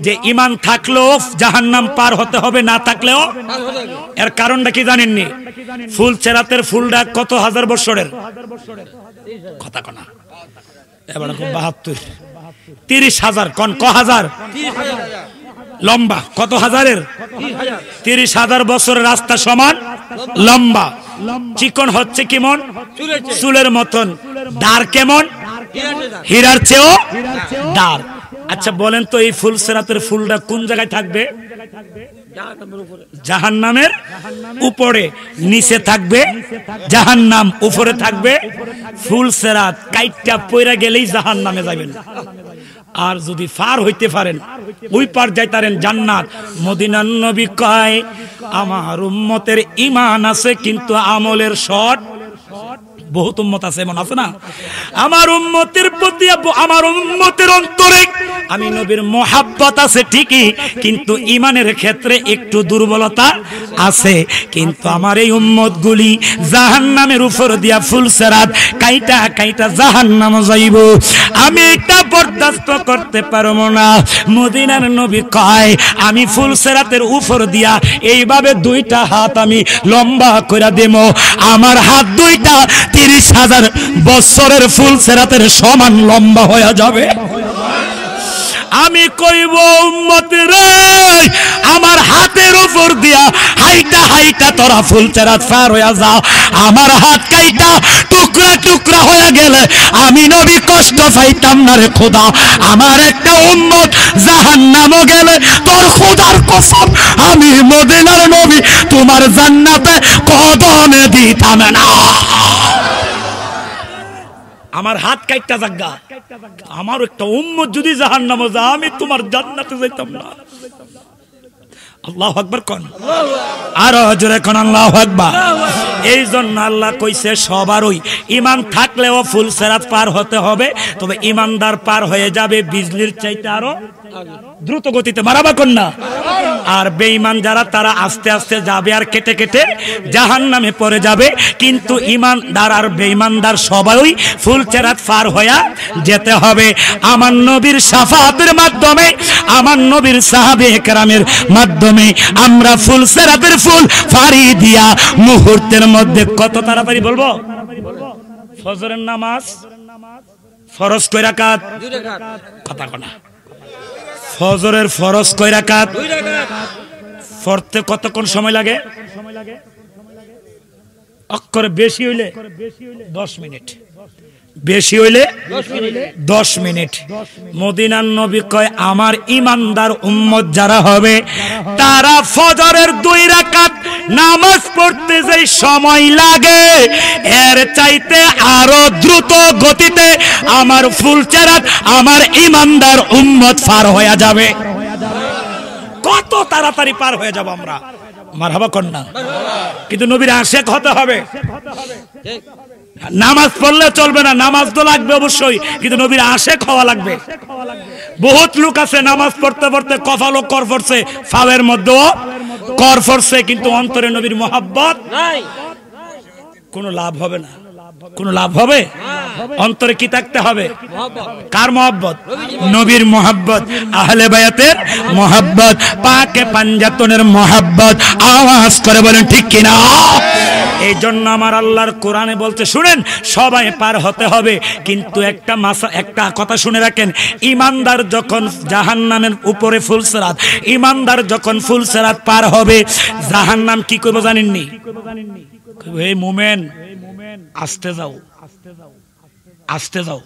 [SPEAKER 1] যে ঈমান থাকলেও জাহান্নাম পার হতে হবে, না থাকলেও। এর কারণটা কি জানেননি? ফুল চেরাতের ফুলটা কত হাজার বছরের কথা কোনা, এবার 72 30,000 কোন ক হাজার লম্বা, কত হাজারের? 30,000 বছরের রাস্তা সমান লম্বা। চিকন হচ্ছে কেমন? চুলের মতন। দাঁড় কেমন? হীরার চেয়েও দাঁড়। আচ্ছা বলেন তো, এই ফুল সেরাতের ফুলটা কোন জায়গায় থাকবে? জাহান্নামের উপরে। নিচে থাকবে জাহান্নাম, উপরে থাকবে ফুল সেরাত। কাইটটা পয়রা গেলেই জাহান্নামে যাবেন। আর যদি পার হইতে পারেন, ওই পার যাইতারেন জান্নাত। মদিনার নবী কয়, আমার উম্মতের ঈমান আছে কিন্তু আমলের শর্ট। বহুত উম্মত আছে, এমন আছে না? আমার উম্মতের প্রতি, আমার উম্মতের অন্তরে আমি নবীর মোহাব্বত আছে ঠিকই, কিন্তু ঈমানের ক্ষেত্রে একটু দুর্বলতা আছে। কিন্তু আমার এই উম্মতগুলি জাহান্নামের উপর দিয়া ফুলসেরাত কাইটা কাইটা জাহান্নামে যাইব। আমি এটা বরদাস্ত করতে পারব না। মদিনার নবী কয়, আমি ফুলসেরাতের উপর দিয়া এইভাবে 2টা হাত আমি লম্বা করে দেব, আমার হাত 2টা 30,000 বছরের ফুলসেরাতের সমান লম্বা হয়ে যাবে। আমি কইব, উম্মত রে, আমার হাতের উপর দিয়া হাইটা হাইটা তোরা ফুলসেরাত পার হইয়া যাও। আমার হাত কাইটা টুকরা টুকরা হয়ে গেলে আমি নবী কষ্ট পাইতাম না রে খোদা। আমার একটা উম্মত জাহান্নামে গেলে তোর খোদার কসম আমি মদিনার নবী তোমার জান্নাতে কদমে দিতাম না। আমার হাত কাইটা জাগা, আমার একটা উম্মত যদি জাহান্নামে যায় আমি তোমার জান্নাতে যাইতাম না। আল্লাহু আকবার কোন, আর জোরে কোন আল্লাহু আকবার। এই জন্য আল্লাহ কইছে সবারই ঈমান থাকলেও ফুলসেরাত পার হতে হবে, তবে ঈমানদার পার হয়ে যাবে বিজলির চাইতে আরো দ্রুত গতিতে, মারাবা কোন না। আর বেঈমান যারা, তারা আস্তে আস্তে যাবে আর কেটে কেটে জাহান্নামে পড়ে যাবে। কিন্তু ঈমানদার আর বেঈমানদার সবাই ফুলসেরাত পার হয়ে যেতে হবে। আমার নবীর শাফাআতের মাধ্যমে, আমার নবীর সাহাবে কেরামের মাধ্যমে আমরা ফুলসেরাতের ফুল ফাড়ি দিয়া মুহূর্তের মধ্যে, কত তাড়াতাড়ি বলবো, ফজরের নামাজ ফরজ কয় রাকাত, কথা কোনা, ফজরের ফরজ কয় রাকাত, পড়তে কতক্ষণ সময় লাগে? অক্ষরে বেশি হইলে 10 মিনিট, বেশি হইলে 10 মিনিট। মদিনার নবী কয়, আমার ঈমানদার উম্মত যারা হবে তারা ফজরের 2 রাকাত নামাজ পড়তে যে সময় লাগে এর চাইতে আরো দ্রুত গতিতে আমার ফুলসেরাত আমার ঈমানদার উম্মত পার হয়ে যাবে। কত তাড়াতাড়ি পার হয়ে যাব আমরা, মারহাবা কোন না। কিন্তু নবীর আশিক হতে হবে। নামাজ পড়লে চলবে না, নামাজ তো লাগবে অবশ্যই, কিন্তু নবীর আশিক হওয়া লাগবে। বহুত লোক আছে নামাজ পড়তে পড়তে কপালও কর পড়ছে, ফাওয়ের মধ্যেও কর পড়ছে, কিন্তু অন্তরে নবীর মহব্বত নাই, কোনো লাভ হবে না। কোনো লাভ হবে? অন্তরে কি থাকতে হবে? কার মহব্বত? নবীর মহব্বত, আহলে বায়াতের মহব্বত, পাকে পাঞ্জাতনের মহব্বত। আওয়াজ করে বলেন ঠিক কিনা? এই জন্য আমার আল্লাহর কোরআনে বলতে শুনেন, সবাই পার হতে হবে, কিন্তু একটা কথা শুনে রাখেন, ইমানদার যখন জাহান্নামের উপরে ফুলসিরাত, ইমানদার যখন ফুলসিরাত পার হবে, জাহান্নাম কি করবে জানেননি? এই মোমেন আস্তে যাও, আস্তে যাও,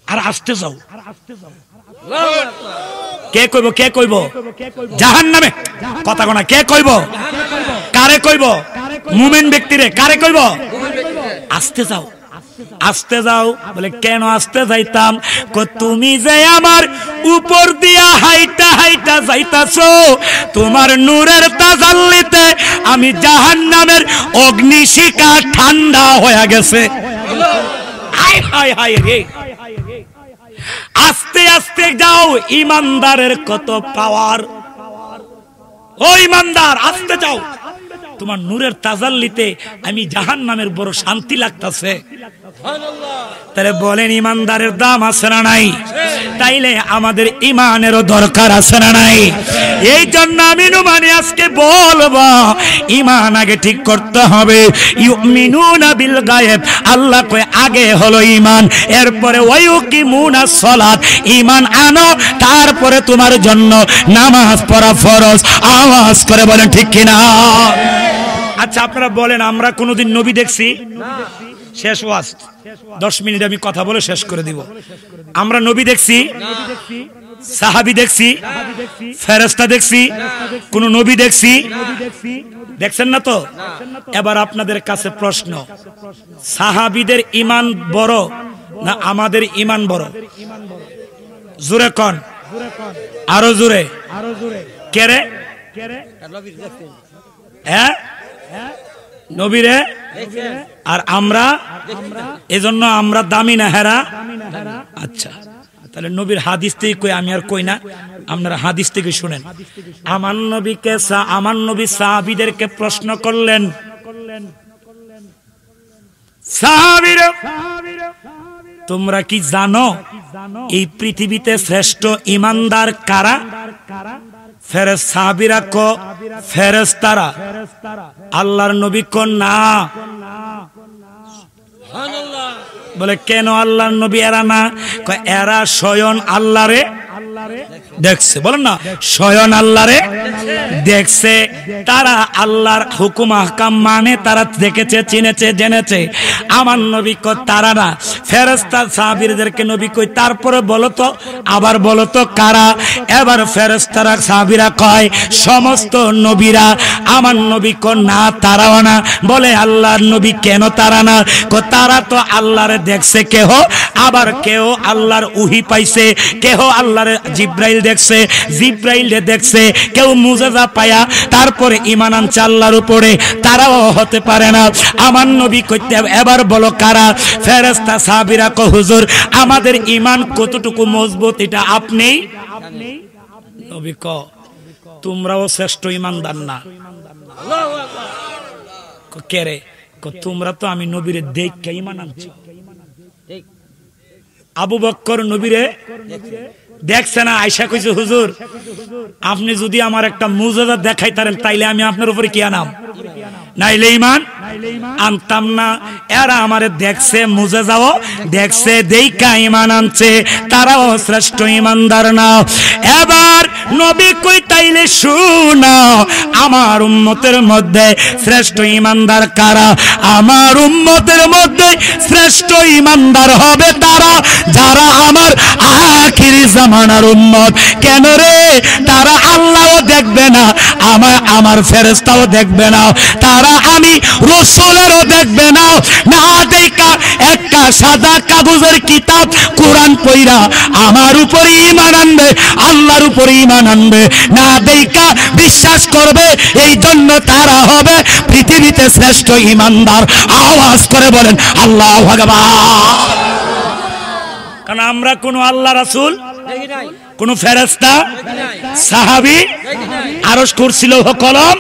[SPEAKER 1] আর আস্তে যাও। কে কইব? কে কইব? জাহান্নামে কথা কোনা কে কইব? কারে কইব? মুমিন ব্যক্তিরে। কারে কইব? আস্তে যাও, আস্তে যাও। বলে কেন আস্তে যাইতাম? তুমি যে আমার উপর দিয়া হাইটা হাইটা যাইতাছো, তোমার নূরের তাজাল্লিতে আমি জাহান্নামের অগ্নিশিখা ঠান্ডা হয়ে গেছে। হায় হায় হায় রে, আস্তে আস্তে যাও। ইমানদারের কত পাওয়ার! ও ইমানদার, আস্তে যাও, তোমার নূরের তাজাল্লিতে আমি জাহান্নামের বড় শান্তি লাগতাছে। তাহলে বলেন ইমানদারের দাম আছে না নাই? তাইলে আমাদের ইমানেরও দরকার আছে না নাই? এই জন্য আমি মানে আজকে বলবো, ইমান আগে ঠিক করতে হবে। ইউমিনুনা বিল গায়েব, আল্লাহ কয় আগে হলো ইমান, এরপরে ওয়ায়ুকিমুনা সলাত, ইমান আনো, তারপরে তোমার জন্য নামাজ পড়া ফরজ। আওয়াজ করে বলেন ঠিক কিনা? আচ্ছা আপনারা বলেন, আমরা কোনোদিন নবী দেখছি? শেষ ওয়াজ, 10 মিনিট আমি কথা বলে শেষ করে দিব। আমরা নবী দেখছি? সাহাবী দেখছি? ফেরেশতা দেখছি? কোন নবী দেখছি? দেখছেন না তো? এবার আপনাদের কাছে প্রশ্ন, সাহাবীদের ঈমান বড় না আমাদের ঈমান বড়? জোরে কোন, আরো জোরে। কে রে? হ্যাঁ, নবীরে। আর আমরা এজন্য আমরা দামি না হেরা? আচ্ছা, তাহলে নবীর হাদিস থেকে কই, আমি আর কই না, আপনারা হাদিস থেকে শুনেন। আমার নবীকে, আমার নবী সাহাবীদেরকে প্রশ্ন করলেন, সাহাবীরা তোমরা কি জানো এই পৃথিবীতে শ্রেষ্ঠ ঈমানদার কারা? সাহাবীরা কো ফেরেশতারা। আল্লাহর নবী কো না। বলে কেন আল্লাহর নবী এরা না? এরা স্বয়ং আল্লাহরে দেখছে। বলেন না, স্বয়ং আল্লাহরে দেখছে। তারা আল্লাহর হুকুম আহকাম মানে, তারা দেখেছে, চিনেছে, জেনেছে। আমার নবী কই তারা না, ফেরেশতা সাহাবীদেরকে নবী কই তারপরে বলো তো, আবার বলো তো কারা? এবার ফেরেশতারা সাহাবীরা কয় সমস্ত নবীরা। আমার নবী কই না, তারাও না। বলে আল্লাহর নবী কেন তারা না? কই তারা তো আল্লাহরে দেখছে কেহ, আবার কেউ আল্লাহর ওহী পাইছে, কেহ আল্লাহর জিব্রাইল দেখছে, জিব্রাইলে দেখছে, কেউ মুজিজা পায়া তারপরে ঈমান আনছে আল্লাহর উপরে, তারাও হতে পারে না। আমার নবী কইতে এবার বলো কারা? ফেরেশতা সাহাবীরা কো হুজুর আমাদের ঈমান কতটুকু মজবুত এটা আপনি। নবী কো তোমরাও শ্রেষ্ঠ ঈমানদার না। আল্লাহু আকবার। কে রে? কো তোমরা তো আমি নবীরে দেখে ঈমান আনছি। আবু বকর নবীরে দেখছে না, আয়েশা কইছে হুজুর আপনি যদি আমার একটা মুজিজা দেখাইতারেন তাইলে আমি আপনার উপরে কি আনাম, নাইলে ঈমান আনতাম না। এরা আমারে দেখছে, মুজিজাও দেখছে, দেইকা ঈমান আনছে, তারাও শ্রেষ্ঠ ঈমানদার না। এবার নবী কই তাইলে শুনাও আমার উম্মতের মধ্যে শ্রেষ্ঠ ঈমানদার কারা? আমার উম্মতের মধ্যে শ্রেষ্ঠ ঈমানদার হবে তারা যারা আমার আখিরি জামানার উম্মত। কেন রে? তারা আল্লাহও দেখবে না, আমার ফেরেশতাও দেখবে না, তারা আমি রাসূলেরও দেখবে না। না দেখা একটা সাদা কাগজের কিতাব কোরআন পড়া আমার উপরে ঈমান আনবে, আল্লাহর উপরে ঈমান আনবে, না দেখা বিশ্বাস করবে। এই জন্য তারা হবে পৃথিবীতে শ্রেষ্ঠ ঈমানদার। আওয়াজ করে বলেন আল্লাহু আকবার। কারণ আমরা কোন আল্লাহ রাসূল, কোন ফেরেশতা, সাহাবী, আরশ কুরসি লৌহ কলম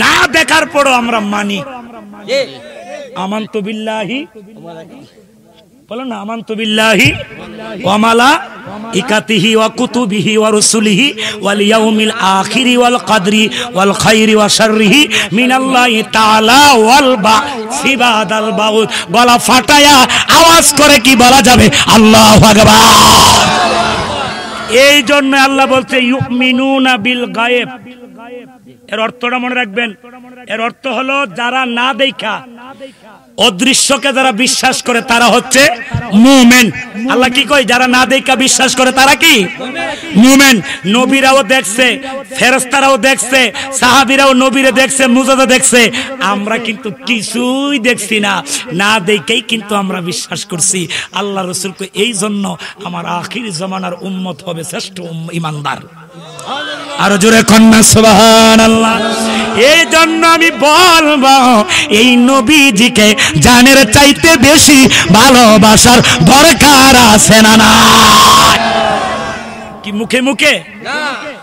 [SPEAKER 1] না দেখার পরও আমরা মানি। আমানতু বিল্লাহি, বলেন না আমানতু বিল্লাহি ওয়া মালাইকাতিহি ওয়া কুতুবিহি ওয়া রুসুলিহি ওয়াল ইয়াউমিল আখিরি ওয়াল কদরি ওয়াল খাইরি ওয়া শাররিহি মিনাল্লাহি তাআলা ওয়াল বা'সি বাদাল মাউত। গলা ফাটায়া আওয়াজ করে কি বলা যাবে? আল্লাহু আকবার। এই জন্য আল্লাহ বলতে ইউমিনুনা বিল গায়েব। এর অর্থটা মনে রাখবেন। এর অর্থ হলো যারা না দেখা, অদৃশ্যকে যারা বিশ্বাস করে তারা হচ্ছে মুমিন। আল্লাহ কি কয়? যারা না দেখা বিশ্বাস করে তারা কি মুমিন। নবীরাও দেখছে, ফেরেশতারাও দেখছে, সাহাবীরাও নবীরে দেখছে, মুজাদা দেখছে। আমরা কিন্তু কিছুই দেখছি না, না দেখেই কিন্তু আমরা বিশ্বাস করছি। আল্লাহ রাসূল কয় এই জন্য আমার আখির জামানার উম্মত হবে শ্রেষ্ঠ ঈমানদার। আরো জোরে কন্যা সুবহানাল্লাহ। এই জন্য আমি বলবো এই নবীজিকে জানের চাইতে বেশি ভালোবাসার দরকার আছে না না? কি মুখে মুখে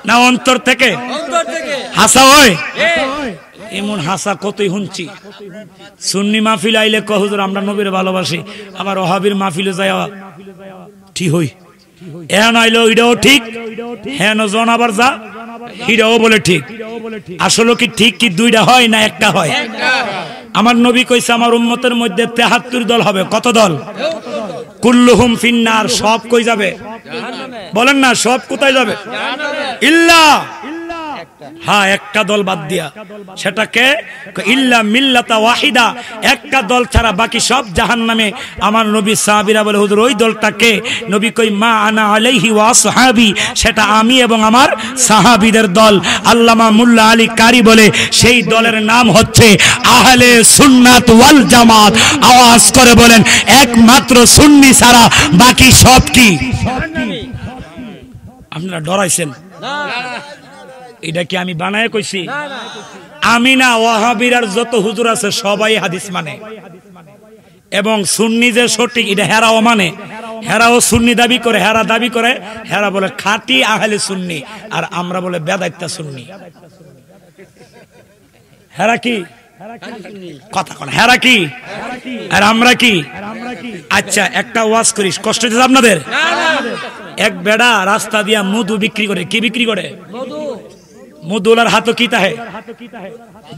[SPEAKER 1] না অন্তর থেকে হাসা হয়? এমন হাসা কতই শুনছি। সুন্নি মাহফিল আইলে কয় হুজুর আমরা নবীর ভালোবাসি, আবার ওহাবির মাহফিলে যায় ঠিক হই, এন আইলো এটাও ঠিক, হেন জন আবার যা এটাও বলে ঠিক। আসলে কি ঠিক কি দুইটা হয় না একটা হয়? আমার নবী কইছে আমার উম্মতের মধ্যে ৭৩ দল হবে। কত দল? কুল্লুহুম ফিন্নার। সব কই যাবে? বলেন না সব কোথায় যাবে? ইল্লা, হ্যাঁ একটা দল বাদ দিয়া, সেটাকে ইল্লা মিল্লাতা ওয়াহিদা, একটা দল ছাড়া বাকি সব জাহান্নামে। আমার নবী সাহাবীরা বলে হুজুর ওই দলটাকে? নবী কই মা আনা আলাইহি ওয়া আসহাবি, সেটা আমি এবং আমার সাহাবীদের দল। আল্লামা মুল্লা আলী কারি বলে সেই দলের নাম হচ্ছে আহলে সুন্নাত ওয়াল জামাত। আওয়াজ করে বলেন একমাত্র সুন্নি ছাড়া বাকি সব কি? আপনারা ডরাইছেন? এটা কি আমি বানায় কইছি? আমি না, ওয়াহাবিরার যত হুজুর আছে সবাই হাদিস মানে, এবং সুন্নি যে সঠিক এটা হেরাও মানে। হেরাও সুন্নি দাবি করে, হেরা দাবি করে, হেরা বলে খাঁটি আহলে সুন্নি, আর আমরা বলে বেদাইত্তা সুন্নি। হেরা কি কথা কন? হেরা কি আর আমরা কি? আচ্ছা একটা ওয়াজ করিস, কষ্ট হচ্ছে আপনাদের? এক বেড়া রাস্তা দিয়া মধু বিক্রি করে। কি বিক্রি করে? মধুলার হাতও কি তাহে?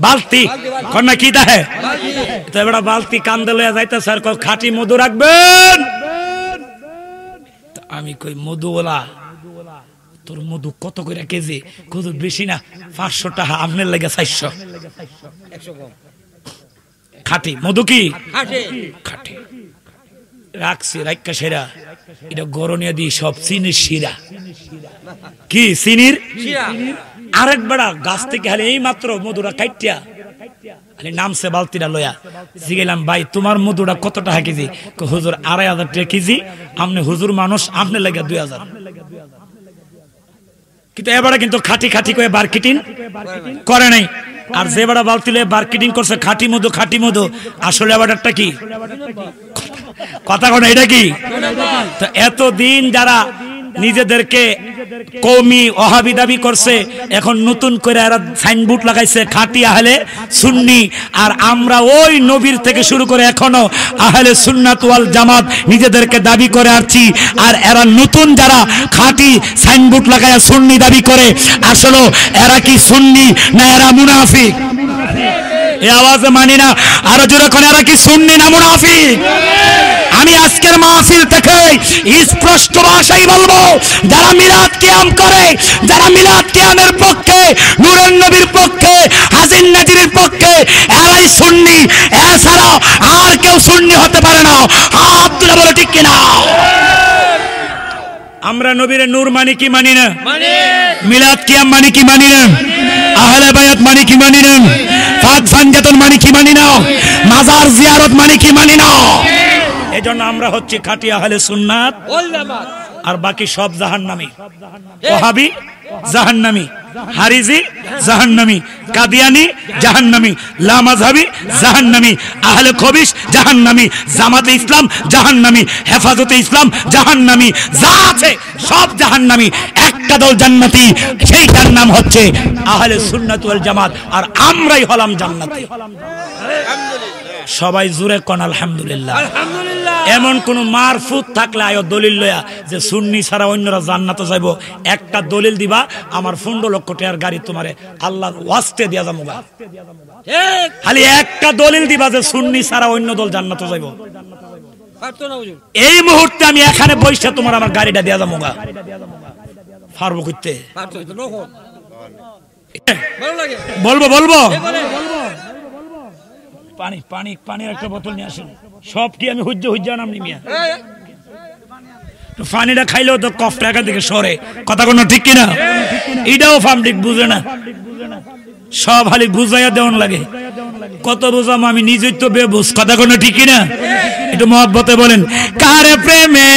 [SPEAKER 1] বালতি। কন্যা কি তাহে? তো এবার বালতি কান্দে লইয়া যাইতে স্যার খাঁটি মধু রাখবেন। আমি কই মধুওয়ালা তোর মধু কত করে কেজি? কত বেশি না, 500 টাকা। আপনার লাগে 400। খাঁটি মধু কি খাঁটি রাখছি রাইকা সেরা। এটা গরনিয়া দি সব চিনির শিরা। কি চিনির শিরা? আরেক বেড়া গাছ থেকে হালে এই মাত্র মধুরা কাইটিয়া নামছে বালতিটা লয়া। জিগেলাম ভাই তোমার মধুটা কত টাকা কেজি? হুজুর 2500 টাকা কেজি। আপনি হুজুর মানুষ, আপনি লাগে 2000। কিন্তু এবারে কিন্তু খাঁটি খাঁটি করে মার্কেটিং করে নাই। আর যে বেড়া বালতি লয়ে মার্কেটিং করছে খাঁটি মধু খাঁটি মধু, আসলে ব্যাপারটা কি? কথা কোন এটা কি? তো এতদিন যারা নিজেদেরকে কওমি ওয়াহাবি দাবি করছে, এখন নতুন করে এরা সাইনবোর্ড লাগাইছে খাঁটি আহলে সুন্নি। আর আমরা ওই নবীর থেকে শুরু করে এখনো আহলে সুন্নাত ওয়াল জামাত নিজেদেরকে দাবি করে আসছি। আর এরা নতুন যারা খাঁটি সাইনবোর্ড লাগায়া সুন্নি দাবি করে, আসলে এরা কি সুন্নি না এরা মুনাফিক? এই আওয়াজে মানি না, আরো জোরে করে এরা কি সুন্নি না মুনাফিক? আমি আজকের মাহফিল থেকে স্পষ্ট ভাষায় বলবো, যারা মিলাদ কিয়াম করে, যারা মিলাদ কিয়ামের পক্ষে, নূরের নবীর পক্ষে, হাজির নাজিরের পক্ষে, এরাই সুন্নি। এছাড়া আর কেউ সুন্নি হতে পারে না। হাত তুলে বলে ঠিক কিনা? আমরা নবীর নূর মানি কি মানি না? মিলাদ কিয়াম মানি কি মানি না? আহলে বায়াত মানি কি মানি না? ফাত ফানজাতুন মানি কি মানি না? মাজার জিয়ারত মানি কি মানি না? এজন্য আমরা হচ্ছে খাঁটি আহলে সুন্নাত ওয়াল জামাত। আর বাকি সব জাহান্নামী। ওয়াহাবি জাহান্নামী, হারিজি জাহান্নামী, কাদিয়ানি জাহান্নামী, লামাযহাবী জাহান্নামী, আহলে খবিশ জাহান্নামী, জামাতে ইসলাম জাহান্নামী, হেফাজতে ইসলাম জাহান্নামী, যা আছে সব জাহান্নামী। একটা একটা দল জান্নাতি, সেইটার নাম হচ্ছে আহলে সুন্নাত ওয়াল জামাত, আর আমরাই হলাম জান্নাতি। সবাই জোরে কোন আলহামদুলিল্লাহ। এমন কোন মারফুত থাকলে আয় দলিল লয়া যে সুন্নি ছাড়া অন্যরা জান্নাতে যাইব, একটা দলিল দিবা, আমার 15 লক্ষ টাকার গাড়ি তোমারে আল্লাহর ওয়াস্তে দিয়া যাবো। খালি একটা দলিল দিবা যে সুন্নি ছাড়া অন্য দল জান্নাতে যাইব। এই মুহূর্তে আমি এখানে বসে তোমার আমার গাড়িটা দিয়া যাবো। পারবো করতে? বলবো বলবো পানি পানি পানির একটা বোতল নিয়ে আসেন। সব কি আমি হুজ্জা নাম নিমিয়া পানিটা খাইলেও তো কফটা এখান থেকে সরে, কথা কোনো ঠিক কিনা? এটাও ফার্মডিক বুঝে না, সব খালি বুঝাইয়া দেওয়ান লাগে। কত বুঝাম আমি নিজেই তো বেবুঝ, কথা কোনো ঠিক কিনা? একটু মহব্বতে বলেন, কার প্রেমে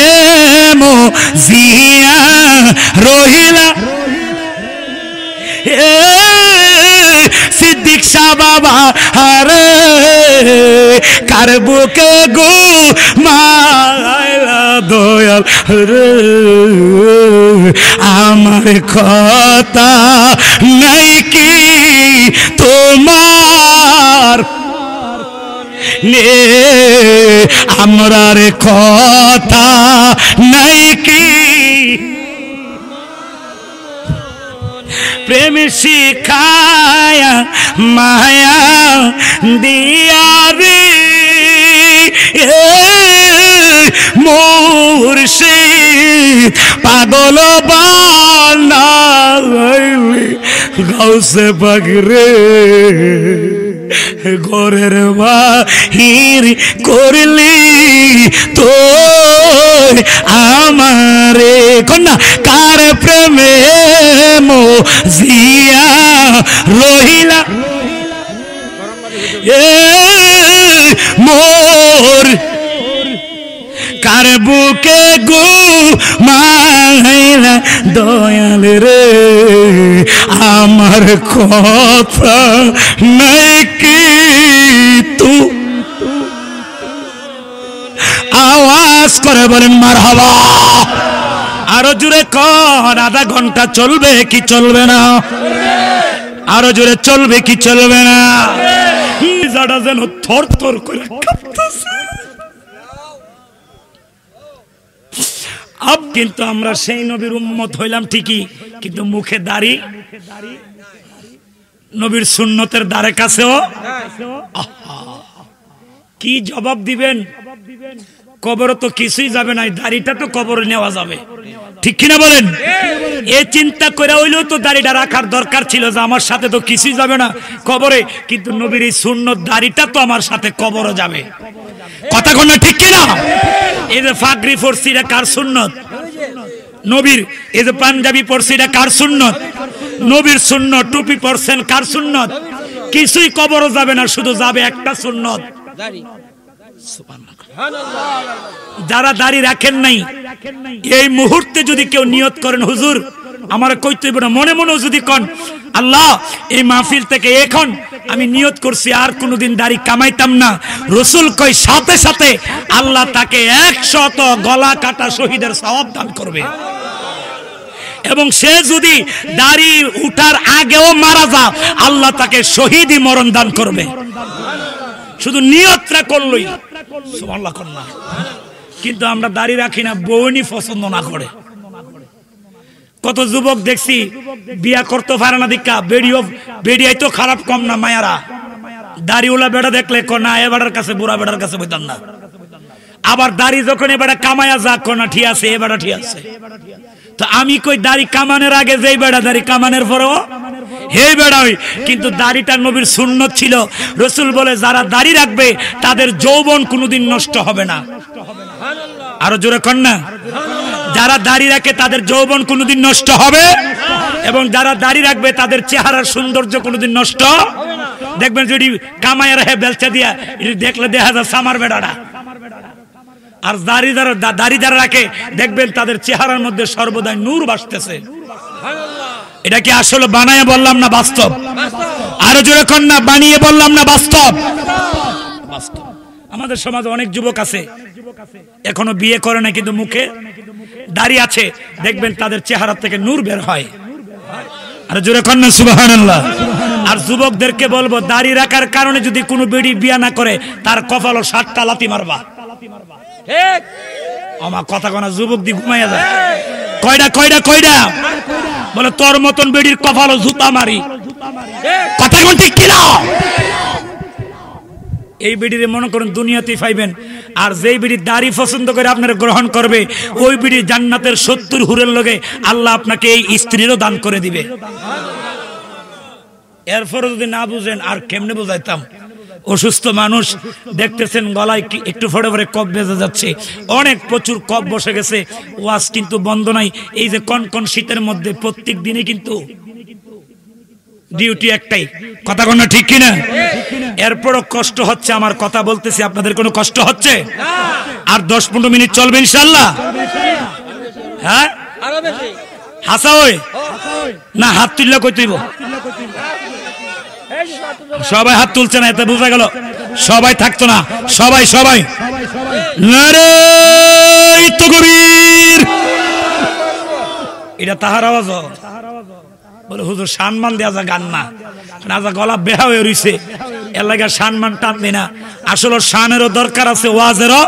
[SPEAKER 1] মজিয়া রহিলা সিদ্দিক শাহ বাবা হারে, কার বুকে গো মাইলা দয়াল রে, আমার কথা নাই কি তোমার নে, আমরার কথা নাই কি? প্রেম শিখায়া মায়া দিয়া রে মুর্শিদ পাগল বানাইলি গাউসে পাগরে, ঘরের বাহির করলি তো আমারে কন্যা, কার প্রেমে মজিয়া রহিলা মোর, কার বুকে গো মাইলা দয়াল রে, আমার কথা নাই কি তু? আওয়াজ করে বলেন মারহাবা। আরো জোরে কর, আধা ঘন্টা চলবে কি চলবে না? আরো জোরে চলবে কি চলবে না? যারা যেন থর থর করে কাঁপতেছে। কিন্তু আমরা সেই নবীর উম্মত হইলাম ঠিকই, কিন্তু মুখে দাড়ি, নবীর সুন্নতের দ্বারে কাছেও কি জবাব দিবেন? কবরে তো কিছুই যাবে না, দাড়িটা তো কবরে নেওয়া যাবে, ঠিক কিনা বলেন? এই চিন্তা করে হইলেও তো দাড়িটা রাখার দরকার ছিল যে আমার সাথে তো কিছুই যাবে না কবরে, কিন্তু নবীর এই সুন্নত দাড়িটা তো আমার সাথে কবরে যাবে, কথা কোন ঠিক কিনা? এই যে ফাগরি পরছি এটা কার সুন্নত? নবীর। এই যে পাঞ্জাবি পরছি এটা কার সুন্নত? নবীর সুন্নত। টুপি পরছেন কার সুন্নত? কিছুই কবরে যাবে না, শুধু যাবে একটা সুন্নত, দাড়ি। যারা দাড়ি রাখেন নাই, এই মুহূর্তে যদি কেউ নিয়ত করেন হুজুর আমার কইতে হবে না, মনে মনে যদি কন আল্লাহ এই মাহফিল থেকে এখন আমি নিয়ত করছি আর কোনোদিন দাড়ি কামাইতাম না, রসুল কই সাথে সাথে আল্লাহ তাকে 100 গলা কাটা শহীদের সওয়াব দান করবে। এবং সে যদি দাড়ি উঠার আগেও মারা যায় আল্লাহ তাকে শহীদি মরণ দান করবে, শুধু নিয়তটা করলই। সুবহানাল্লাহ কন্যা। কিন্তু আমরা দাড়ি রাখি না, বউনি পছন্দ না করে। কত যুবক দেখছি বিয়া করতে পারে না, দীক্ষা বেড়িয়াই তো খারাপ কম না, মায়ারা দাড়িওয়ালা বেড়া দেখলে না এ বেড়ার কাছে, বুড়া বেড়ার কাছে বইতাম না। আবার দাড়ি যখন এ বেড়া কামায়া যাক না ঠিক আছে, এ বেড়া ঠিক আছে। তো আমি কই দাড়ি কামানের আগে যেই বেড়া, দাড়ি কামানের পরেও হে বেড়াই। কিন্তু দাড়িটা নবীর সুন্নত ছিল। রসুল বলে যারা দাড়ি রাখবে তাদের যৌবন কোনোদিন নষ্ট হবে না। আরো জোরে কন্যা, যারা দাড়ি রাখে তাদের যৌবন কোনোদিন নষ্ট হবে, এবং যারা দাড়ি রাখবে তাদের চেহারার সৌন্দর্য কোনোদিন নষ্ট। দেখবেন যদি কামাইয়া রাখে বেলচা দিয়া দেখলে দেখা যায় সামার বেড়াটা, আর দাড়ি যারা রাখে দেখবেন তাদের চেহারার মধ্যে সর্বদাই নূর ভাসতেছে। এটা কি আসলে বানায় বললাম না বাস্তব? আরো জোরে কন্যা, বানিয়ে বললাম না বাস্তব? আমাদের সমাজে অনেক যুবক আছে এখনো বিয়ে করে না, কিন্তু মুখে দাড়ি আছে, দেখবেন তাদের চেহারা থেকে নূর বের হয়। আর জোরে কন্যা সুবহানাল্লাহ। আর যুবকদেরকে বলবো, দাড়ি রাখার কারণে যদি কোনো বেডি বিয়া না করে, তার কপালও 7টা লাথি মারবা। ঠিক আমার কথা কোনা যুবক দি ঘুমাইয়া যায়। কয়টা কয়টা কয়টা বলে, তোর মতন বেডির কপালও জুতা মারি। কথা কোন ঠিক কিনা? এই বিড়িরে মনে করুন দুনিয়াতেই পাইবেন, আর যেই বিড়ি দাড়ি পছন্দ করে আপনারা গ্রহণ করবে, ওই বিড়ি জান্নাতের 70 হুরের লগে আল্লাহ আপনাকে এই স্ত্রীরও দান করে দিবে। এরপরে যদি না বুঝেন আর কেমনে বুঝাইতাম? অসুস্থ মানুষ দেখতেছেন গলায় একটু ফড়ে ফড়ে কফ বেজে যাচ্ছে, অনেক প্রচুর কফ বসে গেছে, ওয়াজ কিন্তু বন্ধ নাই। এই যে কনকন শীতের মধ্যে প্রত্যেক দিনে কিন্তু ডিউটি একটাই। কথা কোন ঠিক কিনা? এরপরও কষ্ট হচ্ছে, আমার কথা বলতেছি, আপনাদের কোনো কষ্ট হচ্ছে? আর 10-15 মিনিট চলবে ইনশাআল্লাহ। হ্যাঁ হাসা ওই না, হাত তুললে কই তুইব? সবাই হাত তুলছে না, এতে বোঝা গেল সবাই থাকতো না। সবাই সবাই নারে তাকবীর। এটা তাহার আওয়াজ। বলে হুজুর সম্মান দেয়া যা গান না, রাজা গলা বেহা হয়ে রইছে, এর লাগা সম্মান টানবে না। আসলে শানেরও দরকার আছে, ওয়াজেরও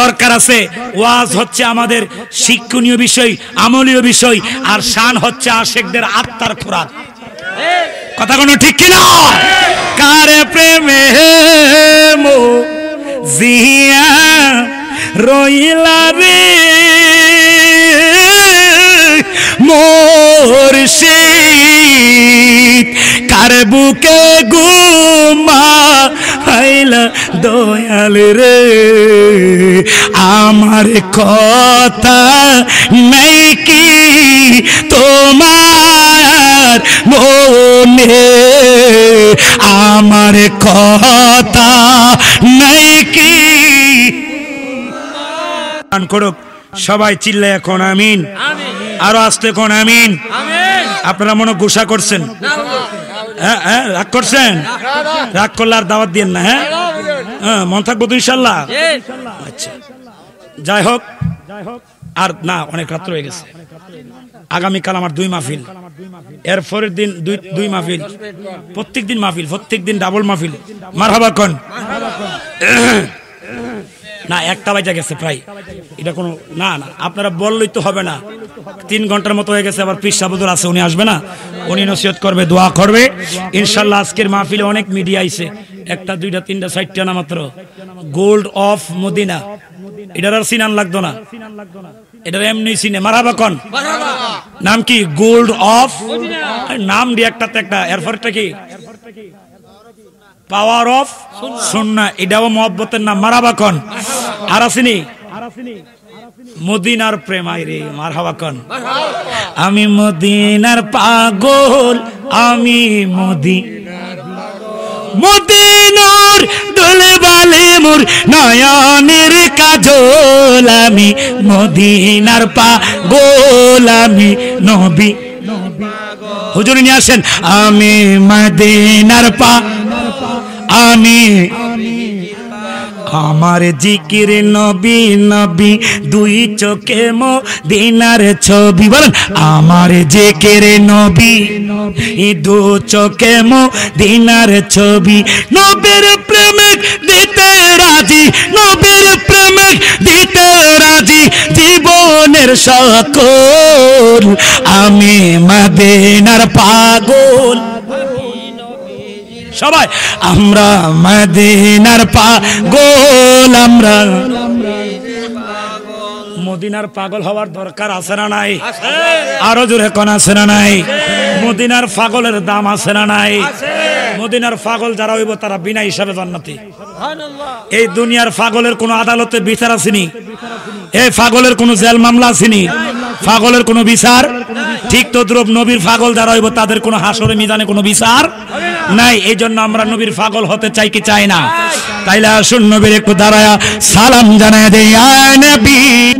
[SPEAKER 1] দরকার আছে। ওয়াজ হচ্ছে আমাদের শিক্ষণীয় বিষয়, আমলীয় বিষয়, আর শান হচ্ছে আশিকদের আত্মার খোরাক। কথা কোনো ঠিক কিনা? কারে প্রেমে মো জিয়া রইলা রে মুর্শিদ, কার বুকে গুমা হাইলা দয়াল রে, আমার কথা নাই কি তোমার মনে, আমার কথা নাই কি? করুক সবাই চিল্লায় এখন আমিন, আরো আসতে কোন আমিন। আপনারা মনে গোসা করছেন? হ্যাঁ হ্যাঁ রাগ করছেন? রাগ করলে আর দাওয়াত দিয়েন না। হ্যাঁ হ্যাঁ মন থাকবো তো ইনশাল্লাহ। আচ্ছা যাই হোক, আর না অনেক রাত্র হয়ে গেছে। আগামীকাল আমার 2 মাহফিল, এর পরের দিন 2 মাহফিল, প্রত্যেক দিন মাহফিল, প্রত্যেক দিন ডাবল মাহফিল। মারহাবা কোন না, 1টা বাজে গেছে প্রায়। এটা কোনো না না, আপনারা বললেই তো হবে না। 3 ঘন্টার মতো হয়ে গেছে। আবার পীর সাহেব হুজুর আছে, উনি আসবে না, উনি নসিহত করবে, দোয়া করবে ইনশাআল্লাহ। আজকের মাহফিলে অনেক মিডিয়া আইছে, 1টা 2টা 3টা 4টা না মাত্র। গোল্ড অফ মদিনা, এটার আর সিনান লাগতো না, এটার এমনি সিনে। মারহাবা কোন নাম কি? গোল্ড অফ নাম দিয়ে একটাতে একটা, এরপরটা কি? পাওয়ার অফ সুন্নাহ, এটাও মহব্বতের নাম। মারহাবা কোন? আর আসেনি মদিনার প্রেম। আইরে মারহাবা কোন? আমি মদিনার পাগল, আমি মদিনার দোলে বালে মোর নয়নের কাজল, আমি মদিনার পাগল, আমি নবী। হুজুর নিয়ে আসেন। আমি মদিনার আমি আমার জিকির নবী নবী, 2 চোখে মদিনার ছবি। বলেন আমার জিকির নবী, 2 চোখে মদিনার ছবি। নবীর প্রেমিক দিতে রাজি, নবীর প্রেমিক দিতে রাজি, জীবনের সকল, আমি মদিনার পাগল। সবাই আমরা মদিনার পাগল, আমরা মদিনার পাগল হওয়ার দরকার আছে না নাই? আরো জোরে কোন আছে না নাই? মদিনার পাগলের দাম আছে না নাই? মদিনার পাগল যারা হইব তারা বিনা হিসাবে জান্নাতি। এই দুনিয়ার পাগলের কোন আদালতে বিচার আসেনি, এই পাগলের কোন জেল মামলা আসেনি, পাগলের কোন বিচার। ঠিক তদ্রুপ নবীর পাগল যারা হইব তাদের কোন হাসরে মিজানে কোন বিচার নাই। এই জন্য আমরা নবীর পাগল হতে চাই কি চাই না? তাইলে আসুন নবীর একটু দাঁড়ায়া সালাম জানায় দেই, ইয়া নবী।